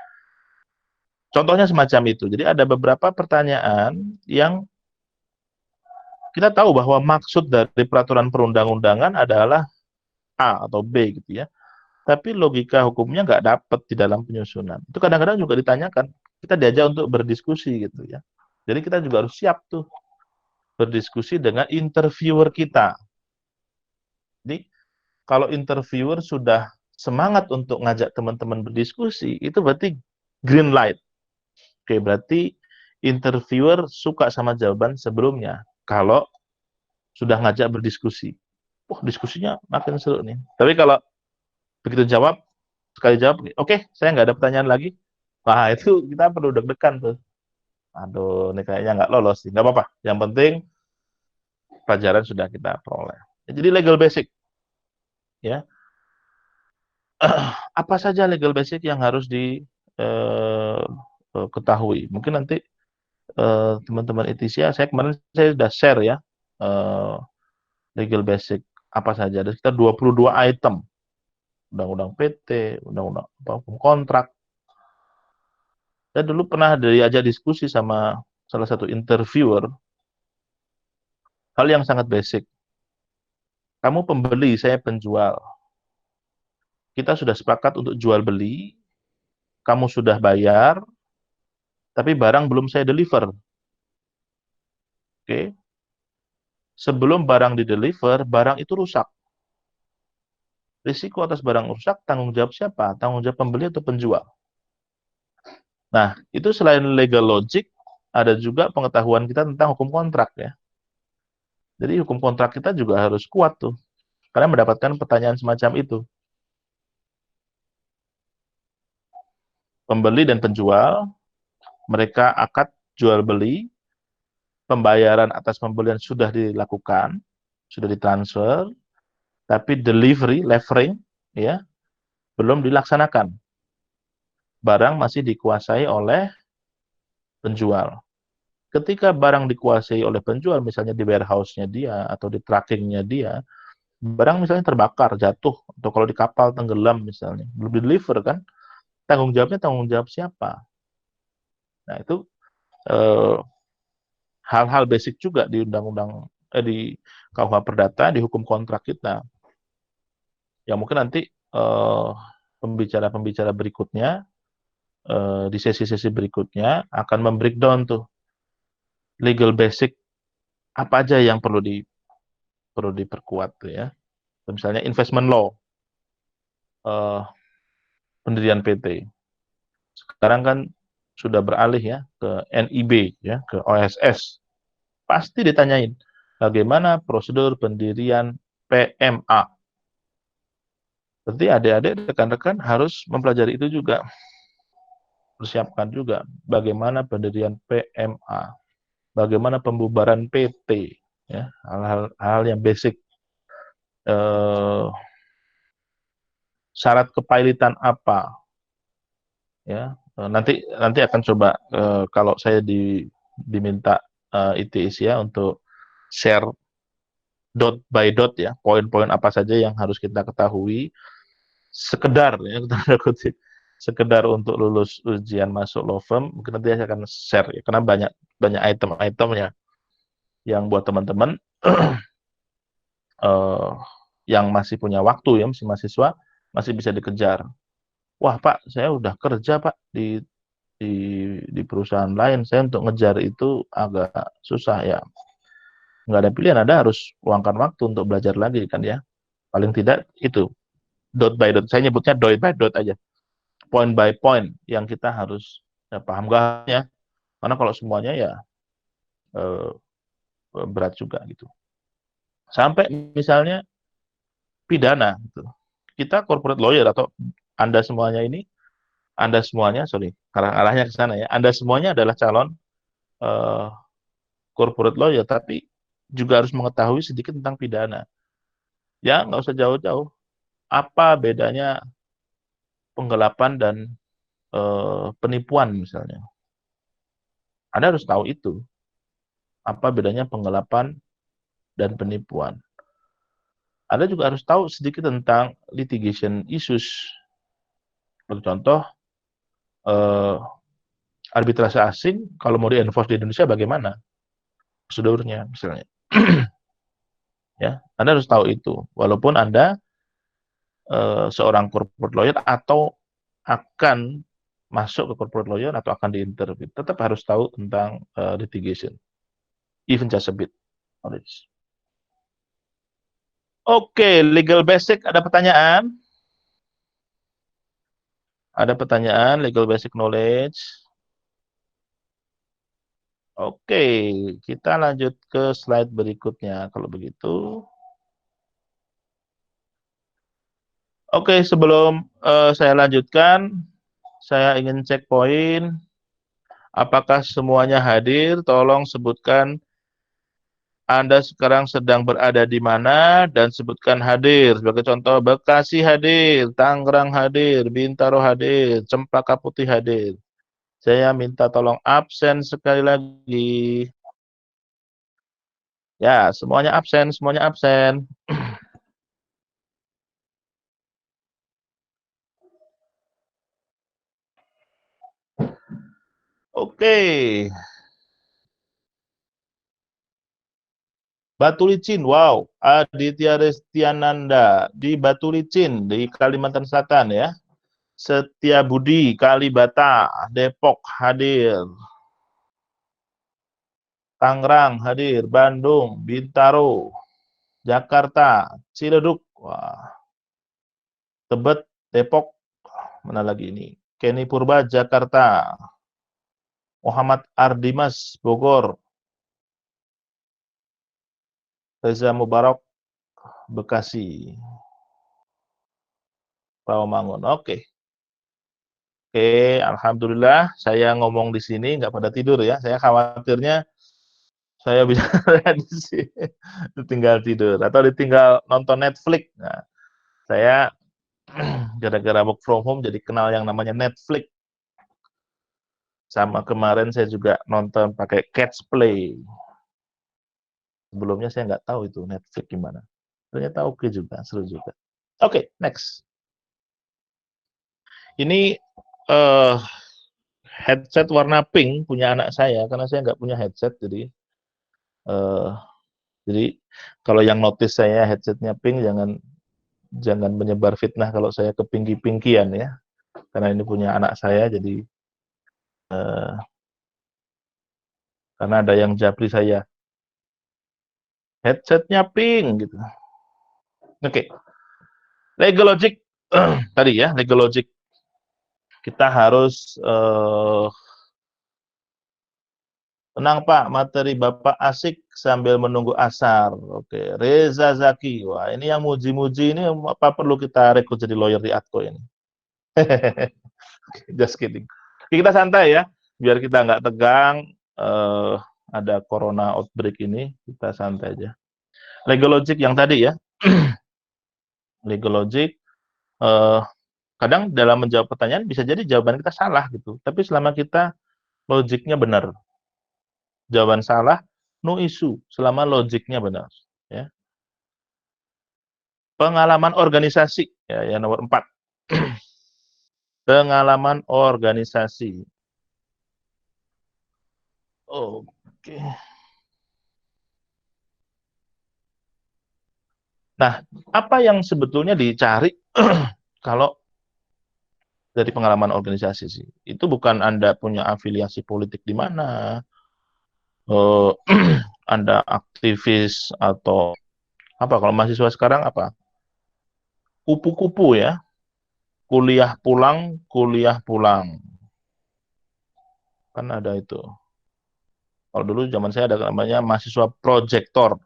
contohnya semacam itu. Jadi ada beberapa pertanyaan yang kita tahu bahwa maksud dari peraturan perundang-undangan adalah A atau B gitu ya. Tapi logika hukumnya nggak dapet di dalam penyusunan. Itu kadang-kadang juga ditanyakan. Kita diajak untuk berdiskusi gitu ya. Jadi kita juga harus siap tuh berdiskusi dengan interviewer kita. Jadi kalau interviewer sudah semangat untuk ngajak teman-teman berdiskusi, itu berarti green light. Oke, berarti interviewer suka sama jawaban sebelumnya. Kalau sudah ngajak berdiskusi. Wah, diskusinya makin seru nih. Tapi kalau begitu jawab, sekali jawab, oke, saya nggak ada pertanyaan lagi. Wah, itu kita perlu deg-degan tuh. Aduh, ini kayaknya nggak lolos sih. Nggak apa-apa. Yang penting pelajaran sudah kita peroleh. Jadi legal basic, ya. Apa saja legal basic yang harus diketahui? Mungkin nanti teman-teman Etisia, saya kemarin saya sudah share ya eh, legal basic apa saja. Ada sekitar 22 item. Undang-undang PT, undang-undang kontrak. Saya dulu pernah diajak diskusi sama salah satu interviewer, hal yang sangat basic. Kamu pembeli, saya penjual. Kita sudah sepakat untuk jual beli, kamu sudah bayar, tapi barang belum saya deliver. Oke. Sebelum barang di deliver, barang itu rusak. Risiko atas barang rusak, tanggung jawab siapa? Tanggung jawab pembeli atau penjual? Nah, itu selain legal logic, ada juga pengetahuan kita tentang hukum kontrak ya. Jadi hukum kontrak kita juga harus kuat tuh. Karena mendapatkan pertanyaan semacam itu. Pembeli dan penjual, mereka akad jual beli, pembayaran atas pembelian sudah dilakukan, sudah ditransfer, tapi delivery, levering, ya, belum dilaksanakan. Barang masih dikuasai oleh penjual. Ketika barang dikuasai oleh penjual, misalnya di warehouse-nya dia atau di tracking-nya dia, barang misalnya terbakar, jatuh, atau kalau di kapal tenggelam misalnya, belum di deliver kan, tanggung jawabnya tanggung jawab siapa? Nah, itu hal-hal basic juga di undang-undang di KUH Perdata, di hukum kontrak kita. Yang mungkin nanti pembicara-pembicara berikutnya di sesi-sesi berikutnya akan membreakdown tuh legal basic apa aja yang perlu diperkuat tuh ya. Misalnya investment law, pendirian PT. Sekarang kan sudah beralih ya ke NIB ya, ke OSS. Pasti ditanyain bagaimana prosedur pendirian PMA. Berarti adik-adik, rekan-rekan harus mempelajari itu juga. Persiapkan juga bagaimana pendirian PMA, bagaimana pembubaran PT, ya, hal-hal yang basic. Syarat kepailitan apa, ya. Nanti akan coba kalau saya diminta ITIS ya untuk share dot by dot ya, poin-poin apa saja yang harus kita ketahui sekedar ya, tanda kutip, sekedar untuk lulus ujian masuk law firm. Mungkin nanti saya akan share ya, karena banyak item-itemnya yang buat teman-teman yang masih punya waktu ya, masih mahasiswa, masih bisa dikejar. Wah Pak, saya udah kerja Pak di, di perusahaan lain, saya untuk ngejar itu agak susah ya. Nggak ada pilihan, Anda harus luangkan waktu untuk belajar lagi kan ya. Paling tidak itu, dot by dot, saya nyebutnya dot by dot aja. Point by point yang kita harus ya, paham gak ya. Karena kalau semuanya ya eh, berat juga gitu. Sampai misalnya pidana gitu. Kita corporate lawyer atau Anda semuanya ini, Anda semuanya, sorry, arahnya ke sana ya. Anda semuanya adalah calon eh, corporate lawyer, tapi juga harus mengetahui sedikit tentang pidana. Ya, nggak usah jauh-jauh. Apa bedanya penggelapan dan penipuan misalnya? Anda harus tahu itu. Apa bedanya penggelapan dan penipuan? Anda juga harus tahu sedikit tentang litigation issues. Contoh, eh, arbitrase asing, kalau mau di-enforce di Indonesia bagaimana? Prosedurnya misalnya. Ya, Anda harus tahu itu. Walaupun Anda seorang corporate lawyer atau akan masuk ke corporate lawyer atau akan diinterview, tetap harus tahu tentang litigation, even just a bit knowledge. Oke, legal basic, ada pertanyaan? Ada pertanyaan, legal basic knowledge. Oke, kita lanjut ke slide berikutnya kalau begitu. Oke, sebelum saya lanjutkan, saya ingin cek poin. Apakah semuanya hadir? Tolong sebutkan Anda sekarang sedang berada di mana dan sebutkan hadir. Sebagai contoh, Bekasi hadir, Tangerang hadir, Bintaro hadir, Cempaka Putih hadir. Saya minta tolong absen sekali lagi. Ya, semuanya absen, semuanya absen. Oke. Batu Licin, wow. Aditya Restiananda di Batu Licin, di Kalimantan Selatan ya. Setia Budi, Kalibata, Depok hadir. Tangerang hadir, Bandung, Bintaro, Jakarta, Ciledug, wah. Tebet, Depok, mana lagi ini? Kenny Purba, Jakarta. Muhammad Ardimas, Bogor. Reza Mubarak, Bekasi. Rawamangun. Oke. Oke, alhamdulillah saya ngomong di sini nggak pada tidur ya. Saya khawatirnya saya bisa di sini ditinggal tidur atau ditinggal nonton Netflix. Nah, saya gara-gara work from home jadi kenal yang namanya Netflix. Sama kemarin saya juga nonton pakai Catch Play. Sebelumnya saya nggak tahu itu Netflix gimana. Ternyata oke juga, seru juga. Oke, next. Ini headset warna pink punya anak saya, karena saya nggak punya headset, eh, jadi kalau yang notice saya headsetnya pink, jangan jangan menyebar fitnah kalau saya ke pinky-pinkian ya, karena ini punya anak saya, jadi karena ada yang japri saya, headsetnya pink gitu. Oke, Legal Logic tadi ya, Legal Logic kita harus tenang Pak, materi Bapak asik sambil menunggu asar. Oke, Reza Zaki. Wah, ini yang muji-muji ini apa perlu kita rekrut jadi lawyer di Atko ini? Just kidding. Oke, kita santai ya, biar kita nggak tegang. eh, ada corona outbreak ini, kita santai aja. Legal Logic yang tadi ya, Legal Logic. eh, Kadang dalam menjawab pertanyaan bisa jadi jawaban kita salah gitu. Tapi selama kita logiknya benar, jawaban salah, no issue selama logiknya benar. Ya. Pengalaman organisasi, ya, yang nomor 4. Pengalaman organisasi. Oke. Nah, apa yang sebetulnya dicari kalau dari pengalaman organisasi sih? Itu bukan Anda punya afiliasi politik di mana, eh, Anda aktivis atau apa, kalau mahasiswa sekarang apa? Kupu-kupu ya, kuliah pulang. Kan ada itu. Kalau dulu zaman saya ada namanya mahasiswa proyektor.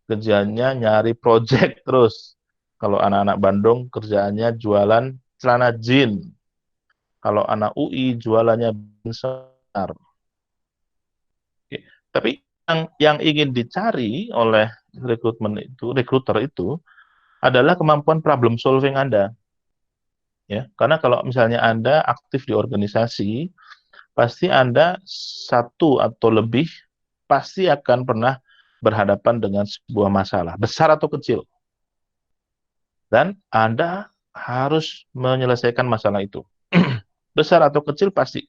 Kerjanya nyari project terus. Kalau anak-anak Bandung kerjaannya jualan celana jin. Kalau anak UI jualannya besar. Oke. Tapi yang ingin dicari oleh rekruter itu adalah kemampuan problem solving Anda. Ya, karena kalau misalnya Anda aktif di organisasi, pasti Anda satu atau lebih pasti akan pernah berhadapan dengan sebuah masalah, besar atau kecil. Dan Anda harus menyelesaikan masalah itu. Besar atau kecil pasti.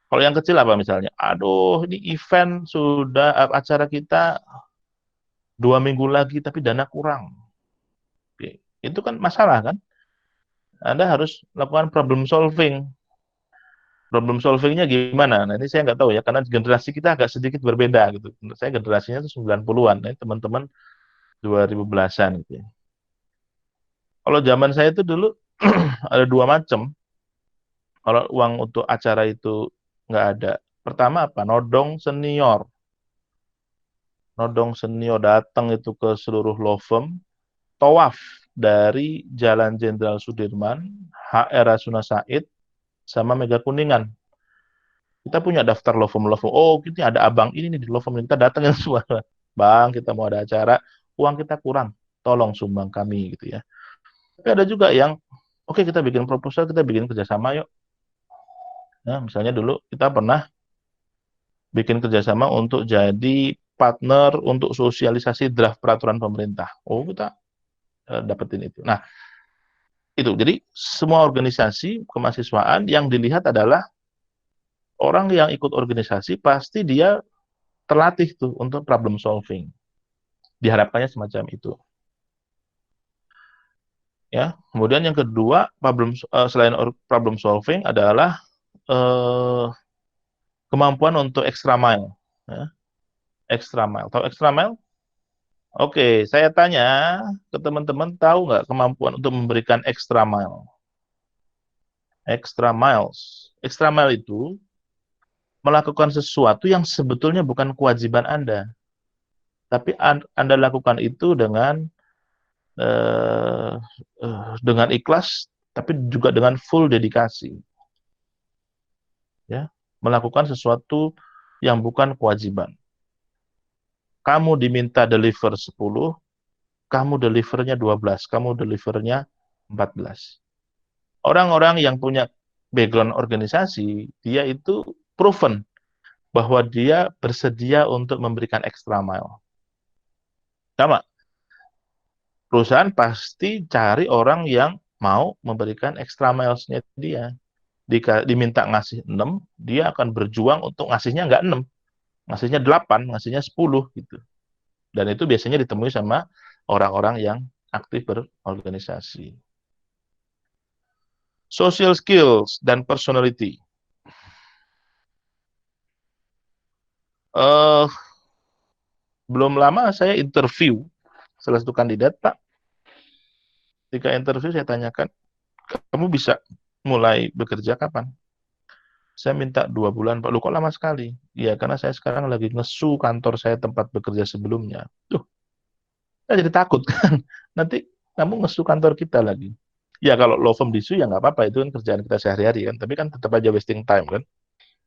Kalau yang kecil apa misalnya? Aduh, ini event sudah, acara kita 2 minggu lagi tapi dana kurang. Oke. Itu kan masalah kan? Anda harus melakukan problem solving. Problem solvingnya gimana? Nah, ini saya nggak tahu ya, karena generasi kita agak sedikit berbeda gitu. Menurut saya generasinya itu 90-an, ya, teman-teman 2010-an gitu ya. Kalau zaman saya itu dulu ada dua macam. Kalau uang untuk acara itu nggak ada. Pertama apa? Nodong senior datang itu ke seluruh law firm, tawaf dari Jalan Jenderal Sudirman, HR Rasuna Said, sama Mega Kuningan. Kita punya daftar law firm. Oh, kita ada abang ini nih di law firm. Kita datangin semua. Bang, kita mau ada acara, uang kita kurang. Tolong sumbang kami gitu ya. Tapi ada juga yang, oke kita bikin proposal, kita bikin kerjasama yuk. Nah, misalnya dulu kita pernah bikin kerjasama untuk jadi partner untuk sosialisasi draft peraturan pemerintah. Oh, kita dapetin itu. Nah, itu. Jadi semua organisasi kemahasiswaan yang dilihat adalah orang yang ikut organisasi pasti dia terlatih tuh untuk problem solving. Diharapkannya semacam itu. Ya. Kemudian yang kedua, selain problem solving adalah eh, kemampuan untuk extra mile. Ya. Extra mile. Tahu extra mile? Oke, saya tanya ke teman-teman, tahu nggak kemampuan untuk memberikan extra mile? Extra miles. Extra mile itu melakukan sesuatu yang sebetulnya bukan kewajiban Anda, tapi Anda lakukan itu eh, dengan ikhlas, tapi juga dengan full dedikasi. Ya, melakukan sesuatu yang bukan kewajiban. Kamu diminta deliver 10, kamu delivernya 12, kamu delivernya 14. Orang-orang yang punya background organisasi, dia itu proven bahwa dia bersedia untuk memberikan extra mile. Sama, perusahaan pasti cari orang yang mau memberikan extra miles-nya dia. diminta ngasih 6, dia akan berjuang untuk ngasihnya nggak 6, ngasihnya 8, ngasihnya 10 gitu. Dan itu biasanya ditemui sama orang-orang yang aktif berorganisasi. Social skills dan personality. Eh, belum lama saya interview salah satu kandidat, Pak. Ketika interview saya tanyakan, kamu bisa mulai bekerja kapan? Saya minta 2 bulan, Pak. Lu kok lama sekali? Iya, karena saya sekarang lagi ngesu kantor saya tempat bekerja sebelumnya. Tuh, saya jadi takut kan. Nanti kamu ngesu kantor kita lagi. Ya kalau law firm disu ya nggak apa-apa, itu kan kerjaan kita sehari-hari kan. Tapi kan tetap aja wasting time kan.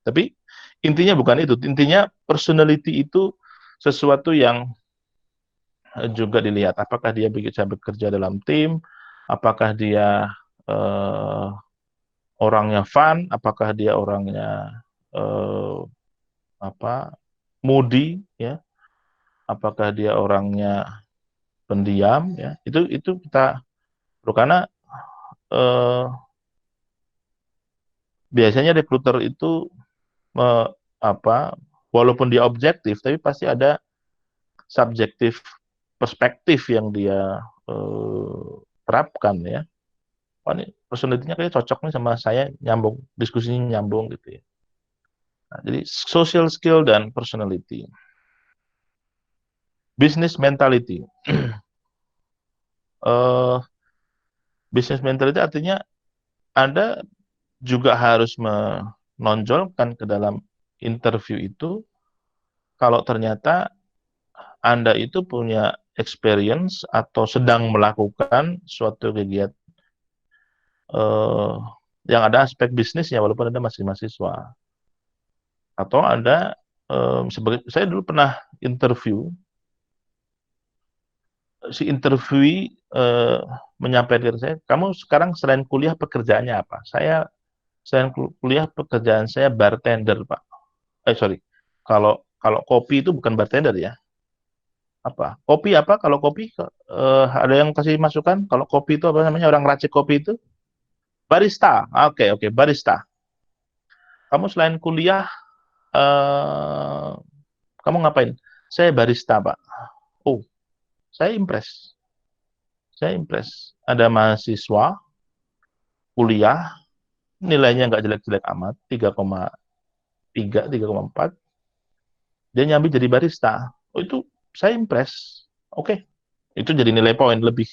Tapi intinya bukan itu. Intinya personality itu sesuatu yang juga dilihat. Apakah dia bisa bekerja dalam tim? Apakah dia eh, orangnya fun? Apakah dia orangnya eh, apa moody ya? Apakah dia orangnya pendiam ya? Itu kita perlu karena eh, biasanya rekruter itu me- apa walaupun dia objektif tapi pasti ada subjektif perspektif yang dia terapkan ya. Oh, ini personality-nya kayak cocok nih sama saya, nyambung, diskusinya nyambung gitu ya. Nah, jadi social skill dan personality. Business mentality. eh Business mentality artinya Anda juga harus menonjolkan ke dalam interview itu kalau ternyata Anda itu punya experience atau sedang melakukan suatu kegiatan eh, yang ada aspek bisnisnya walaupun Anda masih mahasiswa. Atau Anda sebagai saya dulu pernah interview, si interviewee menyampaikan saya, kamu sekarang selain kuliah pekerjaannya apa? Saya selain kuliah pekerjaan saya bartender, Pak. Sorry. Kalau kalau kopi itu bukan bartender ya. Apa? Kopi apa? Kalau kopi ada yang kasih masukan? Kalau kopi itu apa namanya? Orang racik kopi itu barista. Oke, oke, barista. Kamu selain kuliah eh kamu ngapain? Saya barista, Pak. Oh, saya impress. Saya impress. Ada mahasiswa kuliah, nilainya nggak jelek-jelek amat, 3,3, 3,4. Dia nyambi jadi barista. Oh, itu saya impress. Oke, itu jadi nilai poin lebih.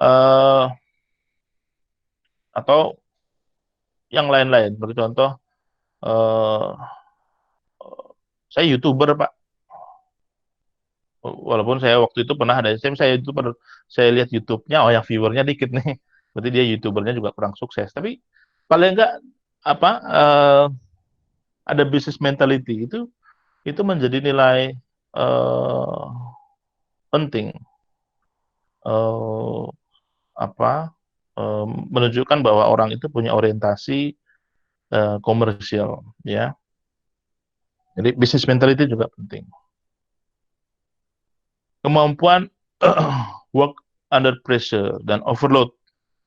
eh atau yang lain-lain. Seperti contoh, eh saya YouTuber, Pak. Walaupun saya waktu itu pernah ada, saya YouTuber, saya lihat YouTube-nya, oh yang viewernya dikit nih. Berarti dia YouTubernya juga kurang sukses. Tapi paling enggak apa ada business mentality itu menjadi nilai eh, penting eh, apa menunjukkan bahwa orang itu punya orientasi komersial ya. Jadi business mentality juga penting. Kemampuan work under pressure dan overload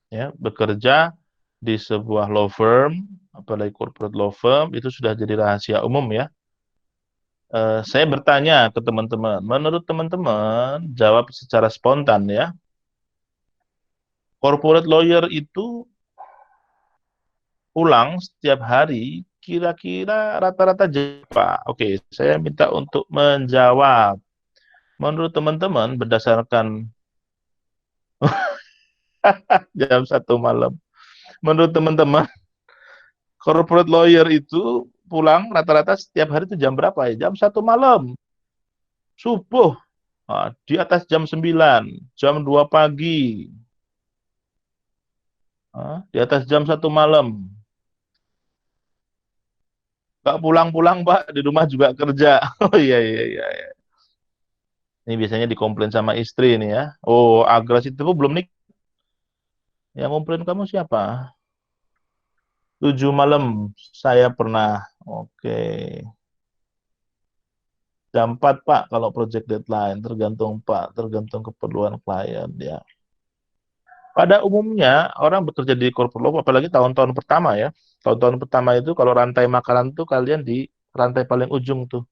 ya, bekerja di sebuah law firm, apalagi corporate law firm itu sudah jadi rahasia umum ya. Saya bertanya ke teman-teman, menurut teman-teman jawab secara spontan ya. Corporate lawyer itu pulang setiap hari kira-kira rata-rata jam berapa? Oke, saya minta untuk menjawab. Menurut teman-teman berdasarkan jam 1 malam. Menurut teman-teman corporate lawyer itu pulang rata-rata setiap hari itu jam berapa ya? Jam 1 malam, subuh, di atas jam 9, jam 2 pagi, di atas jam 1 malam. Nggak pulang-pulang, Pak, di rumah juga kerja. Oh iya, iya, iya. Ini biasanya dikomplain sama istri nih ya. Oh, agresif itu belum nik. Yang komplain kamu siapa? 7 malam saya pernah. Oke. Jam 4, Pak, kalau project deadline. Tergantung, Pak. Tergantung keperluan klien ya. Pada umumnya orang bekerja di corporate law, apalagi tahun-tahun pertama ya. Tahun-tahun pertama itu kalau rantai makanan tuh kalian di rantai paling ujung tuh.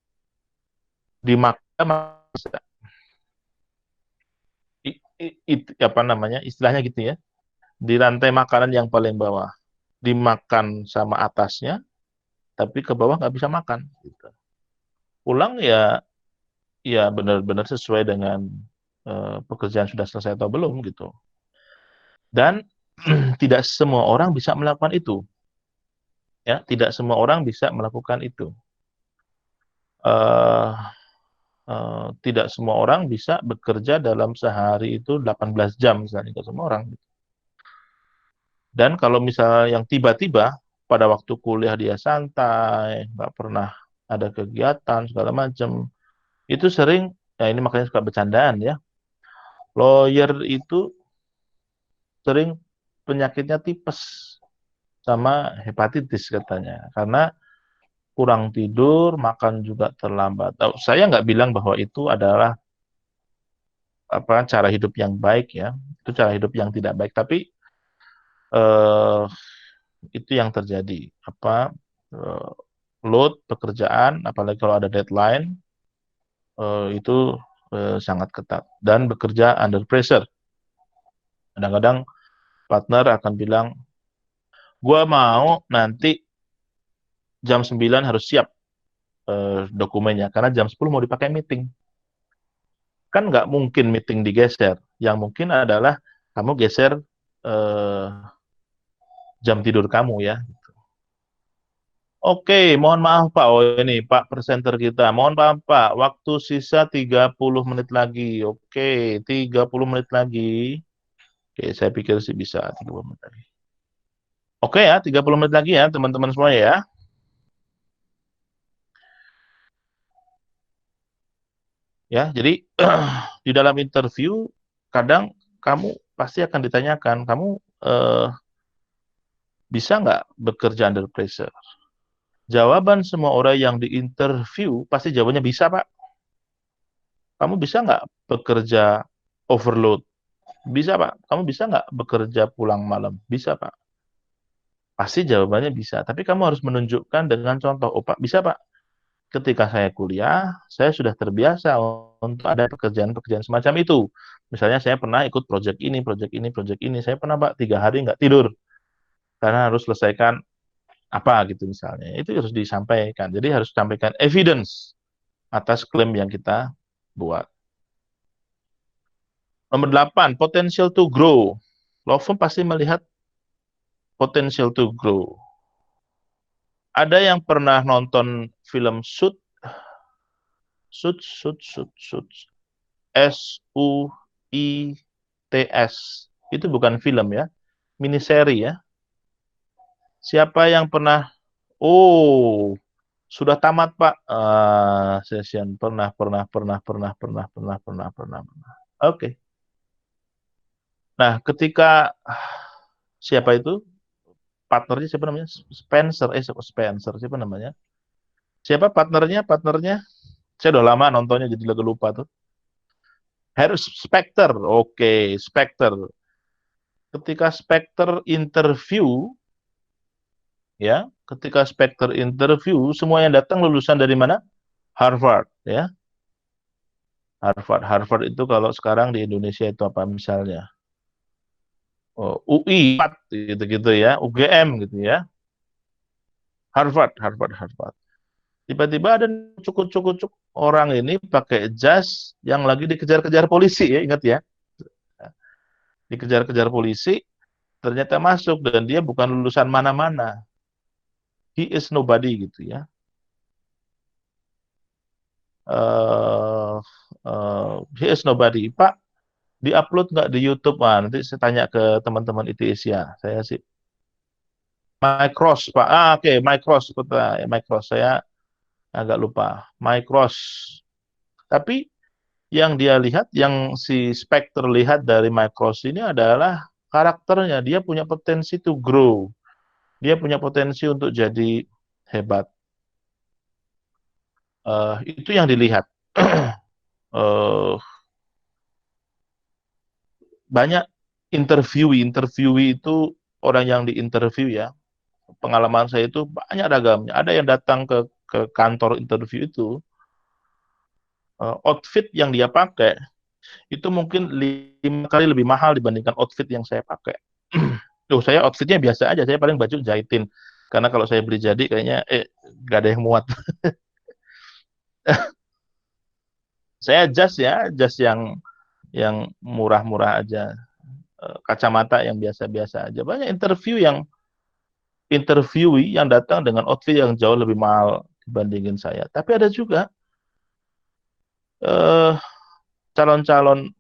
Di apa namanya istilahnya gitu ya. Di rantai makanan yang paling bawah. Dimakan sama atasnya, tapi ke bawah nggak bisa makan. Gitu. Pulang ya ya benar-benar sesuai dengan pekerjaan sudah selesai atau belum gitu. Dan tidak semua orang bisa melakukan itu. Ya, tidak semua orang bisa melakukan itu. eh Tidak semua orang bisa bekerja dalam sehari itu 18 jam misalnya ke semua orang. Dan kalau misalnya yang tiba-tiba pada waktu kuliah dia santai, nggak pernah ada kegiatan segala macam, itu sering, ya ini makanya suka bercandaan ya, lawyer itu sering penyakitnya tipes sama hepatitis katanya, karena kurang tidur, makan juga terlambat. Saya nggak bilang bahwa itu adalah apa cara hidup yang baik ya, itu cara hidup yang tidak baik, tapi eh, itu yang terjadi. Apa eh, load pekerjaan, apalagi kalau ada deadline, itu sangat ketat dan bekerja under pressure. Kadang-kadang partner akan bilang, gua mau nanti jam 9 harus siap dokumennya, karena jam 10 mau dipakai meeting. Kan nggak mungkin meeting digeser. Yang mungkin adalah kamu geser eh, jam tidur kamu ya. Oke, mohon maaf Pak. Oh ini Pak presenter kita. Mohon maaf Pak, waktu sisa 30 menit lagi. Oke, 30 menit lagi. Oke, saya pikir sih bisa 30 menit lagi. Oke ya, 30 menit lagi ya teman-teman semua ya. Ya, jadi di dalam interview kadang kamu pasti akan ditanyakan, kamu eh, bisa nggak bekerja under pressure? Jawaban semua orang yang diinterview pasti jawabannya bisa Pak. Kamu bisa nggak bekerja overload? Bisa Pak. Kamu bisa nggak bekerja pulang malam? Bisa Pak. Pasti jawabannya bisa. Tapi kamu harus menunjukkan dengan contoh. Oh Pak, bisa Pak. Ketika saya kuliah, saya sudah terbiasa untuk ada pekerjaan-pekerjaan semacam itu. Misalnya saya pernah ikut proyek ini, proyek ini, proyek ini. Saya pernah Pak 3 hari nggak tidur karena harus selesaikan apa gitu misalnya. Itu harus disampaikan. Jadi harus sampaikan evidence atas klaim yang kita buat. Nomor 8, potential to grow. Law firm pasti melihat potential to grow. Ada yang pernah nonton film Suits, Suits. Itu bukan film ya, miniseri ya. Siapa yang pernah? Oh, sudah tamat Pak. Session pernah. Oke. Nah, ketika siapa itu? Partnernya siapa namanya? Spencer siapa namanya? Siapa partnernya? Partnernya? Saya udah lama nontonnya jadi agak lupa tuh. Harus Specter. Oke, Specter. Ketika Specter interview, ya, ketika Specter interview, semua yang datang lulusan dari mana? Harvard, ya. Harvard itu kalau sekarang di Indonesia itu apa misalnya? Oh, UI, gitu-gitu ya, UGM gitu ya. Harvard. Tiba-tiba ada cukup-cukup orang ini pakai jas yang lagi dikejar-kejar polisi ya, ingat ya. Dikejar-kejar polisi, ternyata masuk dan dia bukan lulusan mana-mana. He is nobody gitu ya. eh He is nobody. Pak, diupload nggak di YouTube? Wah, nanti saya tanya ke teman-teman ITS ya. Saya sih Mycross, Pak. Oke, Mycross, betul. Mycross. Saya agak lupa. Mycross. Tapi yang dia lihat, yang si Spectre lihat dari Mycross ini adalah karakternya. Dia punya potensi to grow. Dia punya potensi untuk jadi hebat. Itu yang dilihat. Eh, banyak. interviewee itu orang yang diinterview ya. Pengalaman saya itu banyak ragamnya. Ada yang datang ke kantor interview itu, outfit yang dia pakai itu mungkin 5 kali lebih mahal dibandingkan outfit yang saya pakai. Tuh, saya outfitnya biasa aja, saya paling baju jahitin. Karena kalau saya beli jadi kayaknya gak ada yang muat. Saya jas yang murah-murah aja. Kacamata yang biasa-biasa aja. Banyak interviewee yang datang dengan outfit yang jauh lebih mahal dibandingin saya. Tapi ada juga eh, calon-calon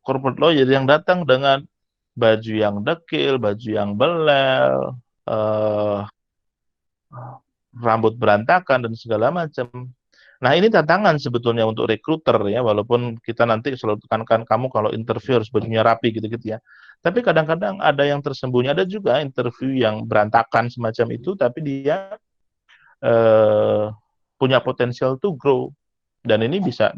corporate lawyer yang datang dengan baju yang dekil, baju yang belel, eh, rambut berantakan dan segala macam. Nah, ini tantangan sebetulnya untuk recruiter ya, walaupun kita nanti selalu tekankan kamu kalau interview harus bajunya rapi gitu-gitu ya. Tapi kadang-kadang ada yang tersembunyi, ada juga interview yang berantakan semacam itu, tapi dia eh, punya potensial to grow dan ini bisa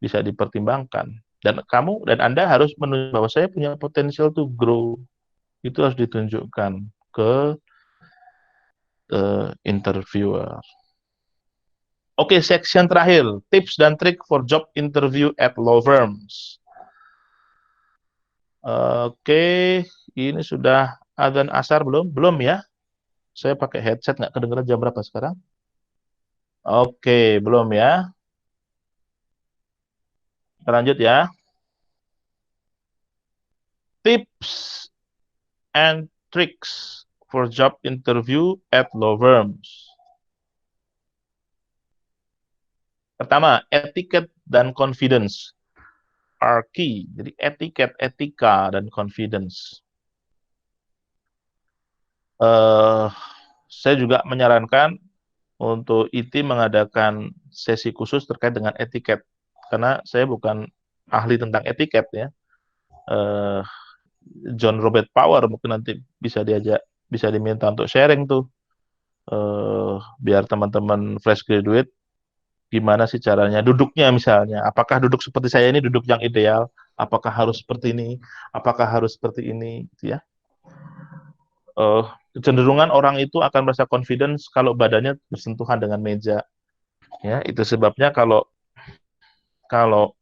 dipertimbangkan. Dan kamu dan Anda harus menunjukkan bahwa saya punya potensial to grow. Itu harus ditunjukkan ke interviewer. Oke, section terakhir, tips dan trik for job interview at law firms. Oke, ini sudah adzan asar belum? Belum ya? Saya pakai headset nggak kedengeran jam berapa sekarang? Oke, belum ya? Kita lanjut ya. Tips and tricks for job interview at law firms. Pertama, etiquette dan confidence are key. Jadi etiquette, etika, dan confidence. Eh, saya juga menyarankan untuk IT mengadakan sesi khusus terkait dengan etiket. Karena saya bukan ahli tentang etiket ya. Eh, John Robert Power mungkin nanti bisa diminta untuk sharing tuh. Biar teman-teman fresh graduate gimana sih caranya duduknya misalnya. Apakah duduk seperti saya ini duduk yang ideal? Apakah harus seperti ini? Apakah harus seperti ini? Gitu ya. Eh, Kecenderungan orang itu akan merasa confidence kalau badannya bersentuhan dengan meja. Ya, itu sebabnya kalau kalau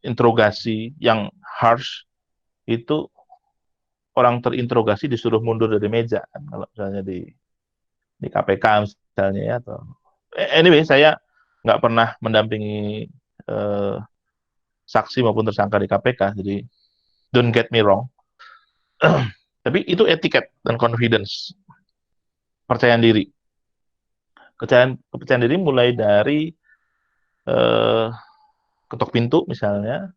interogasi yang harsh itu orang terinterogasi disuruh mundur dari meja kan, kalau misalnya di KPK misalnya ya atau anyway saya nggak pernah mendampingi eh, saksi maupun tersangka di KPK jadi don't get me wrong. Tapi itu etiket dan confidence, percayaan diri. Kepercayaan diri mulai dari eh, ketok pintu misalnya,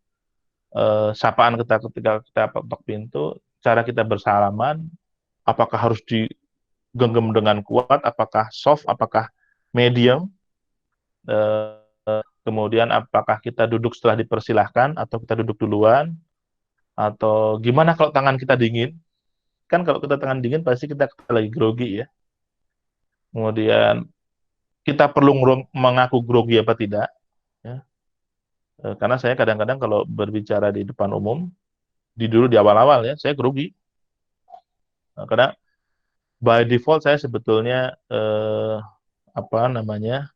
sapaan kita ketika kita ketok pintu, cara kita bersalaman, apakah harus digenggam dengan kuat, apakah soft, apakah medium, kemudian apakah kita duduk setelah dipersilahkan atau kita duduk duluan, atau gimana kalau tangan kita dingin? Kan kalau kita tangan dingin pasti kita lagi grogi ya. Kemudian kita perlu mengaku grogi apa tidak? Ya. Karena saya kadang-kadang kalau berbicara di depan umum, dulu di awal-awal ya, saya grogi. Karena by default saya sebetulnya apa namanya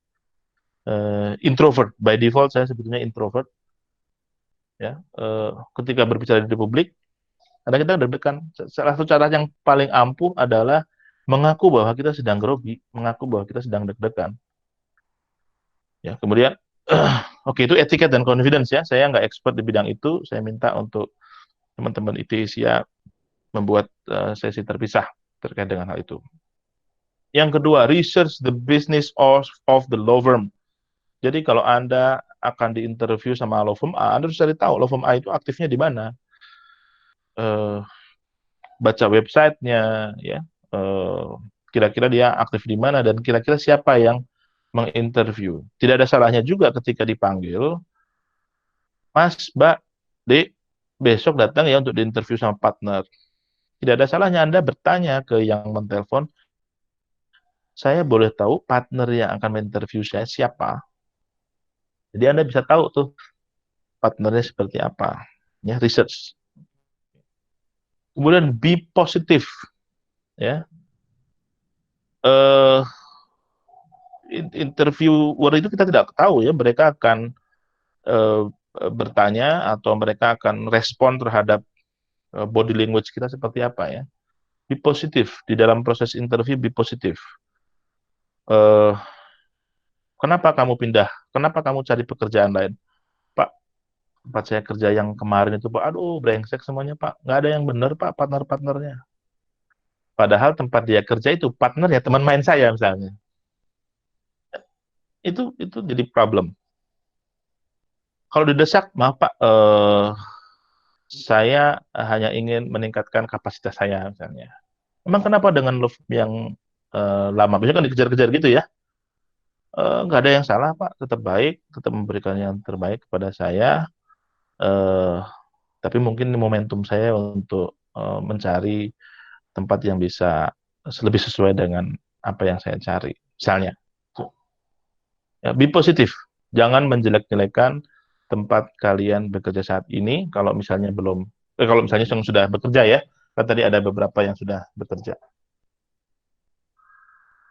introvert. By default saya sebetulnya introvert. Ya, ketika berbicara di publik, karena kita deg-degan. Salah satu cara yang paling ampuh adalah mengaku bahwa kita sedang grogi, mengaku bahwa kita sedang deg-degan. Ya, kemudian, oke itu etiket dan confidence ya. Saya nggak expert di bidang itu. Saya minta untuk teman-teman ITISIA membuat sesi terpisah terkait dengan hal itu. Yang kedua, research the business of the law firm. Jadi kalau Anda akan diinterview sama law firm A, Anda harus cari tahu law firm A itu aktifnya di mana. Eh, Baca websitenya, ya. Kira-kira dia aktif di mana dan kira-kira siapa yang menginterview. Tidak ada salahnya juga ketika dipanggil, Mas, Mbak, Dek, besok datang ya untuk diinterview sama partner. Tidak ada salahnya Anda bertanya ke yang menelpon, saya boleh tahu partner yang akan menginterview saya siapa? Jadi Anda bisa tahu tuh partnernya seperti apa, ya, research. Kemudian be positif, ya. Eh, Interviewer itu kita tidak tahu ya, mereka akan eh, bertanya atau mereka akan respon terhadap body language kita seperti apa ya. Be positif di dalam proses interview, be positif. Eh, Kenapa kamu pindah? Kenapa kamu cari pekerjaan lain? Pak, tempat saya kerja yang kemarin itu, Pak, aduh, brengsek semuanya, Pak. Nggak ada yang benar, Pak, partner-partnernya. Padahal tempat dia kerja itu partnernya teman main saya misalnya. Itu jadi problem. Kalau didesak, maaf Pak, saya hanya ingin meningkatkan kapasitas saya misalnya. Emang kenapa dengan love yang lama? Biasanya kan dikejar-kejar gitu ya. Nggak ada yang salah Pak, tetap baik, tetap memberikan yang terbaik kepada saya. Eh, tapi mungkin momentum saya untuk mencari tempat yang bisa lebih sesuai dengan apa yang saya cari. Misalnya, ya, be positif. Jangan menjelek-jelekan tempat kalian bekerja saat ini. Kalau misalnya yang sudah bekerja ya, kan tadi ada beberapa yang sudah bekerja.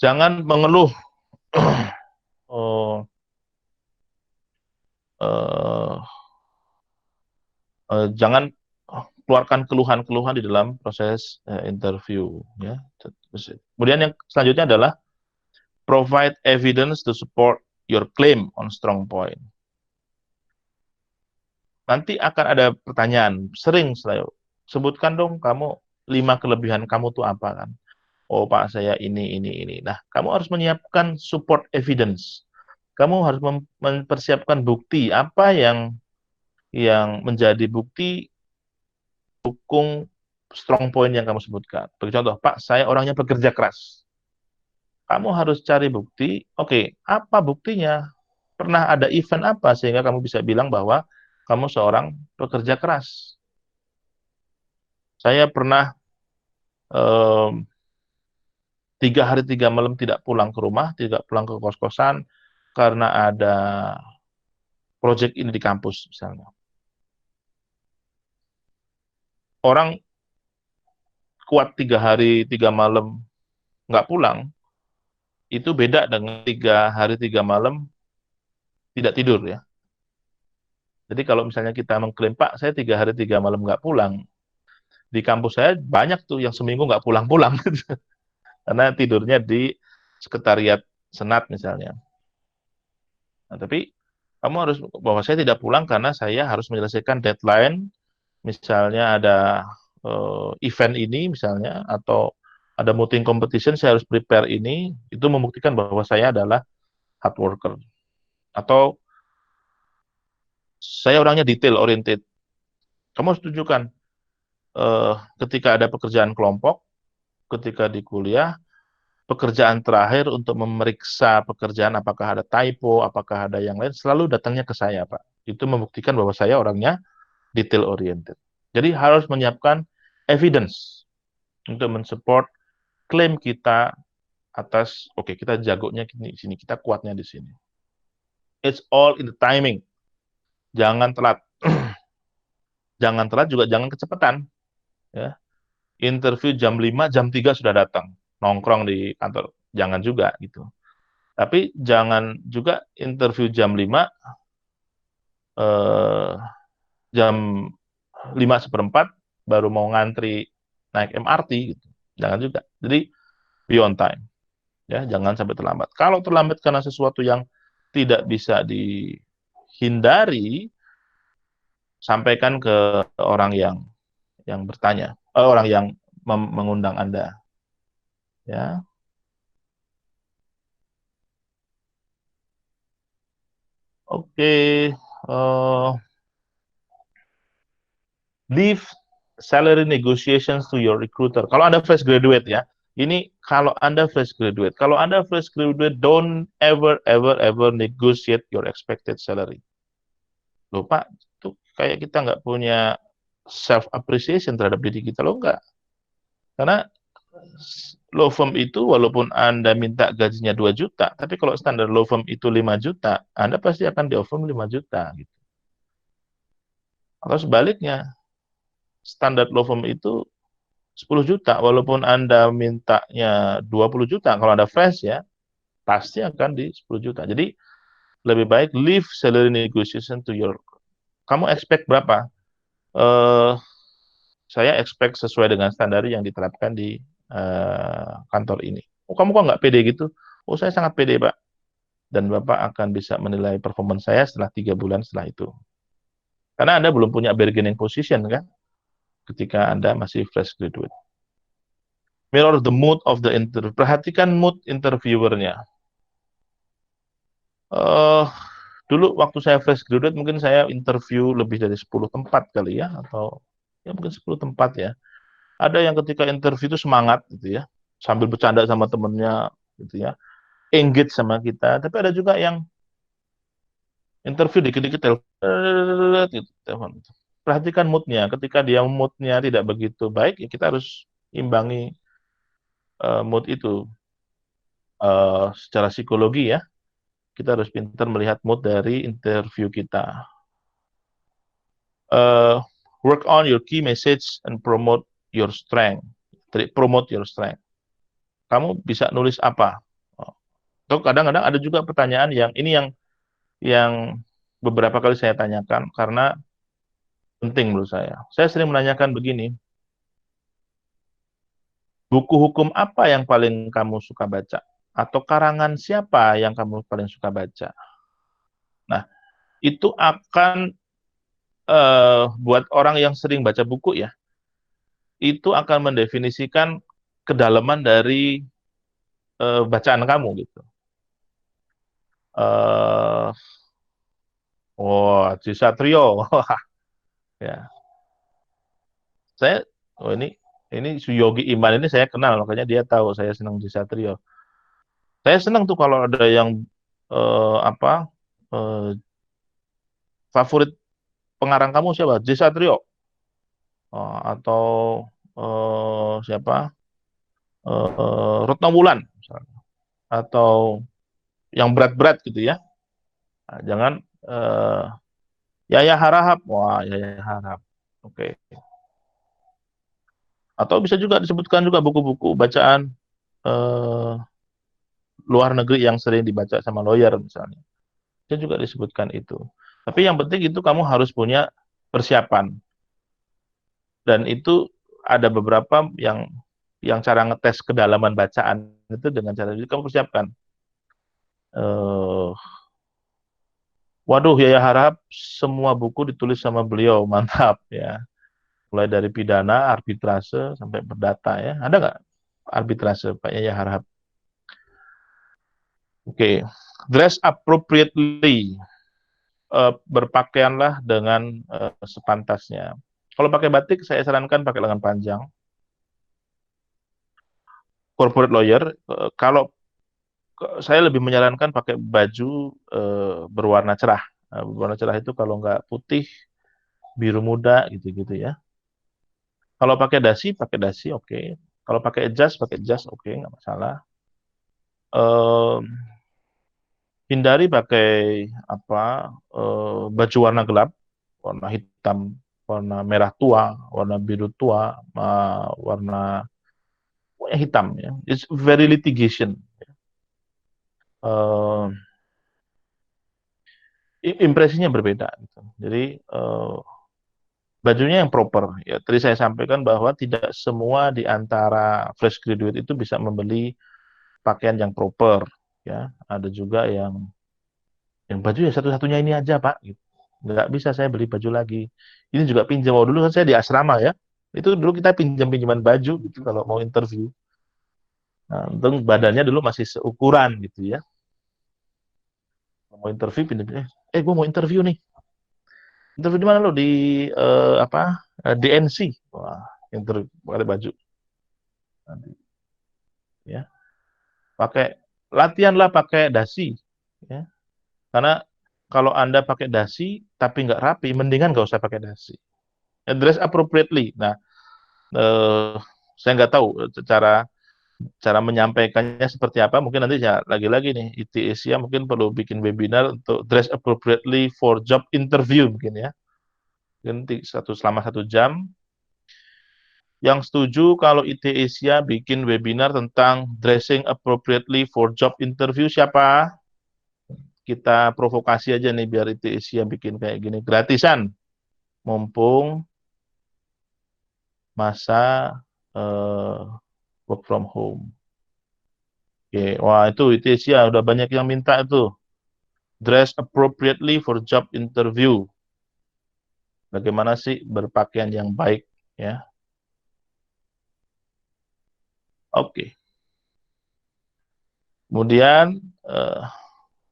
Jangan mengeluh. Oh, eh, jangan keluarkan keluhan-keluhan di dalam proses interview. Ya. Kemudian yang selanjutnya adalah provide evidence to support your claim on strong point. Nanti akan ada pertanyaan, sering selalu, sebutkan dong kamu 5 kelebihan kamu tuh apa kan? Oh Pak, saya ini. Nah, kamu harus menyiapkan support evidence. Kamu harus mempersiapkan bukti apa yang menjadi bukti dukung strong point yang kamu sebutkan. Bagi contoh, Pak, saya orangnya pekerja keras. Kamu harus cari bukti, oke, apa buktinya? Pernah ada event apa sehingga kamu bisa bilang bahwa kamu seorang pekerja keras? Saya pernah em, 3 hari 3 malam tidak pulang ke rumah, tidak pulang ke kos-kosan karena ada proyek ini di kampus misalnya. Orang kuat 3 hari 3 malam nggak pulang, itu beda dengan 3 hari 3 malam tidak tidur ya. Jadi kalau misalnya kita mengklaim, Pak, saya 3 hari 3 malam nggak pulang, di kampus saya banyak tuh yang seminggu nggak pulang-pulang, karena tidurnya di sekretariat senat misalnya. Nah, tapi kamu harus bahwa saya tidak pulang karena saya harus menyelesaikan deadline, misalnya ada event ini misalnya, atau ada muting competition, saya harus prepare ini, itu membuktikan bahwa saya adalah hard worker. Atau saya orangnya detail oriented. Kamu harus tunjukkan eh, ketika ada pekerjaan kelompok, ketika di kuliah, pekerjaan terakhir untuk memeriksa pekerjaan apakah ada typo, apakah ada yang lain, selalu datangnya ke saya, Pak. Itu membuktikan bahwa saya orangnya detail oriented. Jadi harus menyiapkan evidence untuk mensupport klaim kita atas, oke, kita jagonya di sini, kita kuatnya di sini. It's all in the timing. Jangan telat. Jangan telat juga jangan kecepatan. Ya. Interview jam 5, jam 3 sudah datang. Nongkrong di kantor. Jangan juga gitu. Tapi jangan juga interview jam 5, eh, jam 5:15 baru mau ngantri naik MRT gitu. Jangan juga. Jadi be on time. Ya, jangan sampai terlambat. Kalau terlambat karena sesuatu yang tidak bisa dihindari, sampaikan ke orang yang bertanya, orang yang mengundang Anda. Ya, oke. Eh, Leave salary negotiations to your recruiter. Kalau Anda fresh graduate ya, ini kalau Anda fresh graduate. Kalau Anda fresh graduate, don't ever negotiate your expected salary. Loh Pak, itu kayak kita nggak punya self appreciation terhadap diri kita, loh nggak. Karena law firm itu walaupun Anda minta gajinya 2 juta, tapi kalau standar law firm itu 5 juta, Anda pasti akan di offer 5 juta gitu. Atau sebaliknya, standar law firm itu 10 juta, walaupun Anda mintanya 20 juta, kalau Anda fresh ya, pasti akan di 10 juta. Jadi, lebih baik leave salary negotiation to your, kamu expect berapa? Saya expect sesuai dengan standar yang diterapkan di kantor ini. Oh, kamu kok nggak pede gitu? Oh, saya sangat pede, Pak. Dan Bapak akan bisa menilai performance saya setelah 3 bulan setelah itu. Karena Anda belum punya bargaining position, kan? Ketika Anda masih fresh graduate. Mirror the mood of the interview. Perhatikan mood interviewernya. Dulu waktu saya fresh graduate, mungkin saya interview lebih dari 10 tempat kali ya, atau ya mungkin 10 tempat ya. Ada yang ketika interview itu semangat gitu ya, sambil bercanda sama temennya gitu ya, engage sama kita. Tapi ada juga yang interview dikit-dikit telepon gitu, telepon. Perhatikan moodnya. Ketika dia moodnya tidak begitu baik, ya kita harus imbangi mood itu secara psikologi ya. Kita harus pintar melihat mood dari interview kita. Work on your key message and promote your strength. Promote your strength. Kamu bisa nulis apa? Atau kadang-kadang ada juga pertanyaan yang ini yang beberapa kali saya tanyakan karena penting menurut saya. Saya sering menanyakan begini, buku hukum apa yang paling kamu suka baca? Atau karangan siapa yang kamu paling suka baca? Nah, itu akan buat orang yang sering baca buku ya, itu akan mendefinisikan kedalaman dari bacaan kamu gitu. Haji Satrio, ya. Saya, ini Suyogi Iman ini saya kenal, makanya dia tahu saya senang Haji Satrio. Saya senang tuh kalau ada yang apa favorit pengarang kamu siapa? Haji Satrio. Atau siapa? Retno Wulan misalnya. Atau yang berat-berat gitu ya. Nah, jangan Yaya Harahap. Wah, Yaya Harahap. Oke. Atau bisa juga disebutkan juga buku-buku bacaan eh, luar negeri yang sering dibaca sama lawyer misalnya. Bisa juga disebutkan itu. Tapi yang penting itu kamu harus punya persiapan. Dan itu ada beberapa yang cara ngetes kedalaman bacaan itu dengan cara itu kamu persiapkan. Waduh, Yaya Harahap semua buku ditulis sama beliau, mantap ya. Mulai dari pidana, arbitrase, sampai perdata ya. Ada nggak arbitrase Pak Yaya Harahap? Oke, dress appropriately. Berpakaianlah dengan sepantasnya. Kalau pakai batik, saya sarankan pakai lengan panjang. Corporate lawyer, kalau saya lebih menyarankan pakai baju berwarna cerah. Berwarna cerah itu kalau nggak putih, biru muda gitu-gitu ya. Kalau pakai dasi oke. Kalau pakai jas oke, nggak masalah. Hindari pakai apa baju warna gelap, warna hitam, warna merah tua, warna biru tua, warna pokoknya hitam ya. It's very litigation. Uh, Impresinya berbeda. Gitu. Jadi bajunya yang proper. Ya, tadi saya sampaikan bahwa tidak semua di antara fresh graduate itu bisa membeli pakaian yang proper. Ya, ada juga yang baju ya satu-satunya ini aja Pak. Gitu. Nggak bisa saya beli baju lagi. Ini juga pinjam. Oh, dulu kan saya di asrama ya. Itu dulu kita pinjam-pinjaman baju gitu kalau mau interview. Nah, untung badannya dulu masih seukuran gitu ya. Mau interview pinjam, gue mau interview nih. Interview di mana lo? Di apa? DNC. Wah, interview pakai baju. Nanti, ya. Pakai latihan lah pakai dasi. Ya. Karena kalau Anda pakai dasi tapi nggak rapi, mendingan nggak usah pakai dasi. Dress appropriately. Nah, saya nggak tahu cara cara menyampaikannya seperti apa. Mungkin nanti ya lagi-lagi nih ITI Asia mungkin perlu bikin webinar untuk dress appropriately for job interview mungkin ya. selama 1 jam. Yang setuju kalau IT Asia bikin webinar tentang dressing appropriately for job interview, siapa? Kita provokasi aja nih biar IT Asia bikin kayak gini. Gratisan. Mumpung masa work from home. Oke, wah itu IT Asia udah banyak yang minta itu. Dress appropriately for job interview. Bagaimana sih berpakaian yang baik, ya? Oke. Kemudian,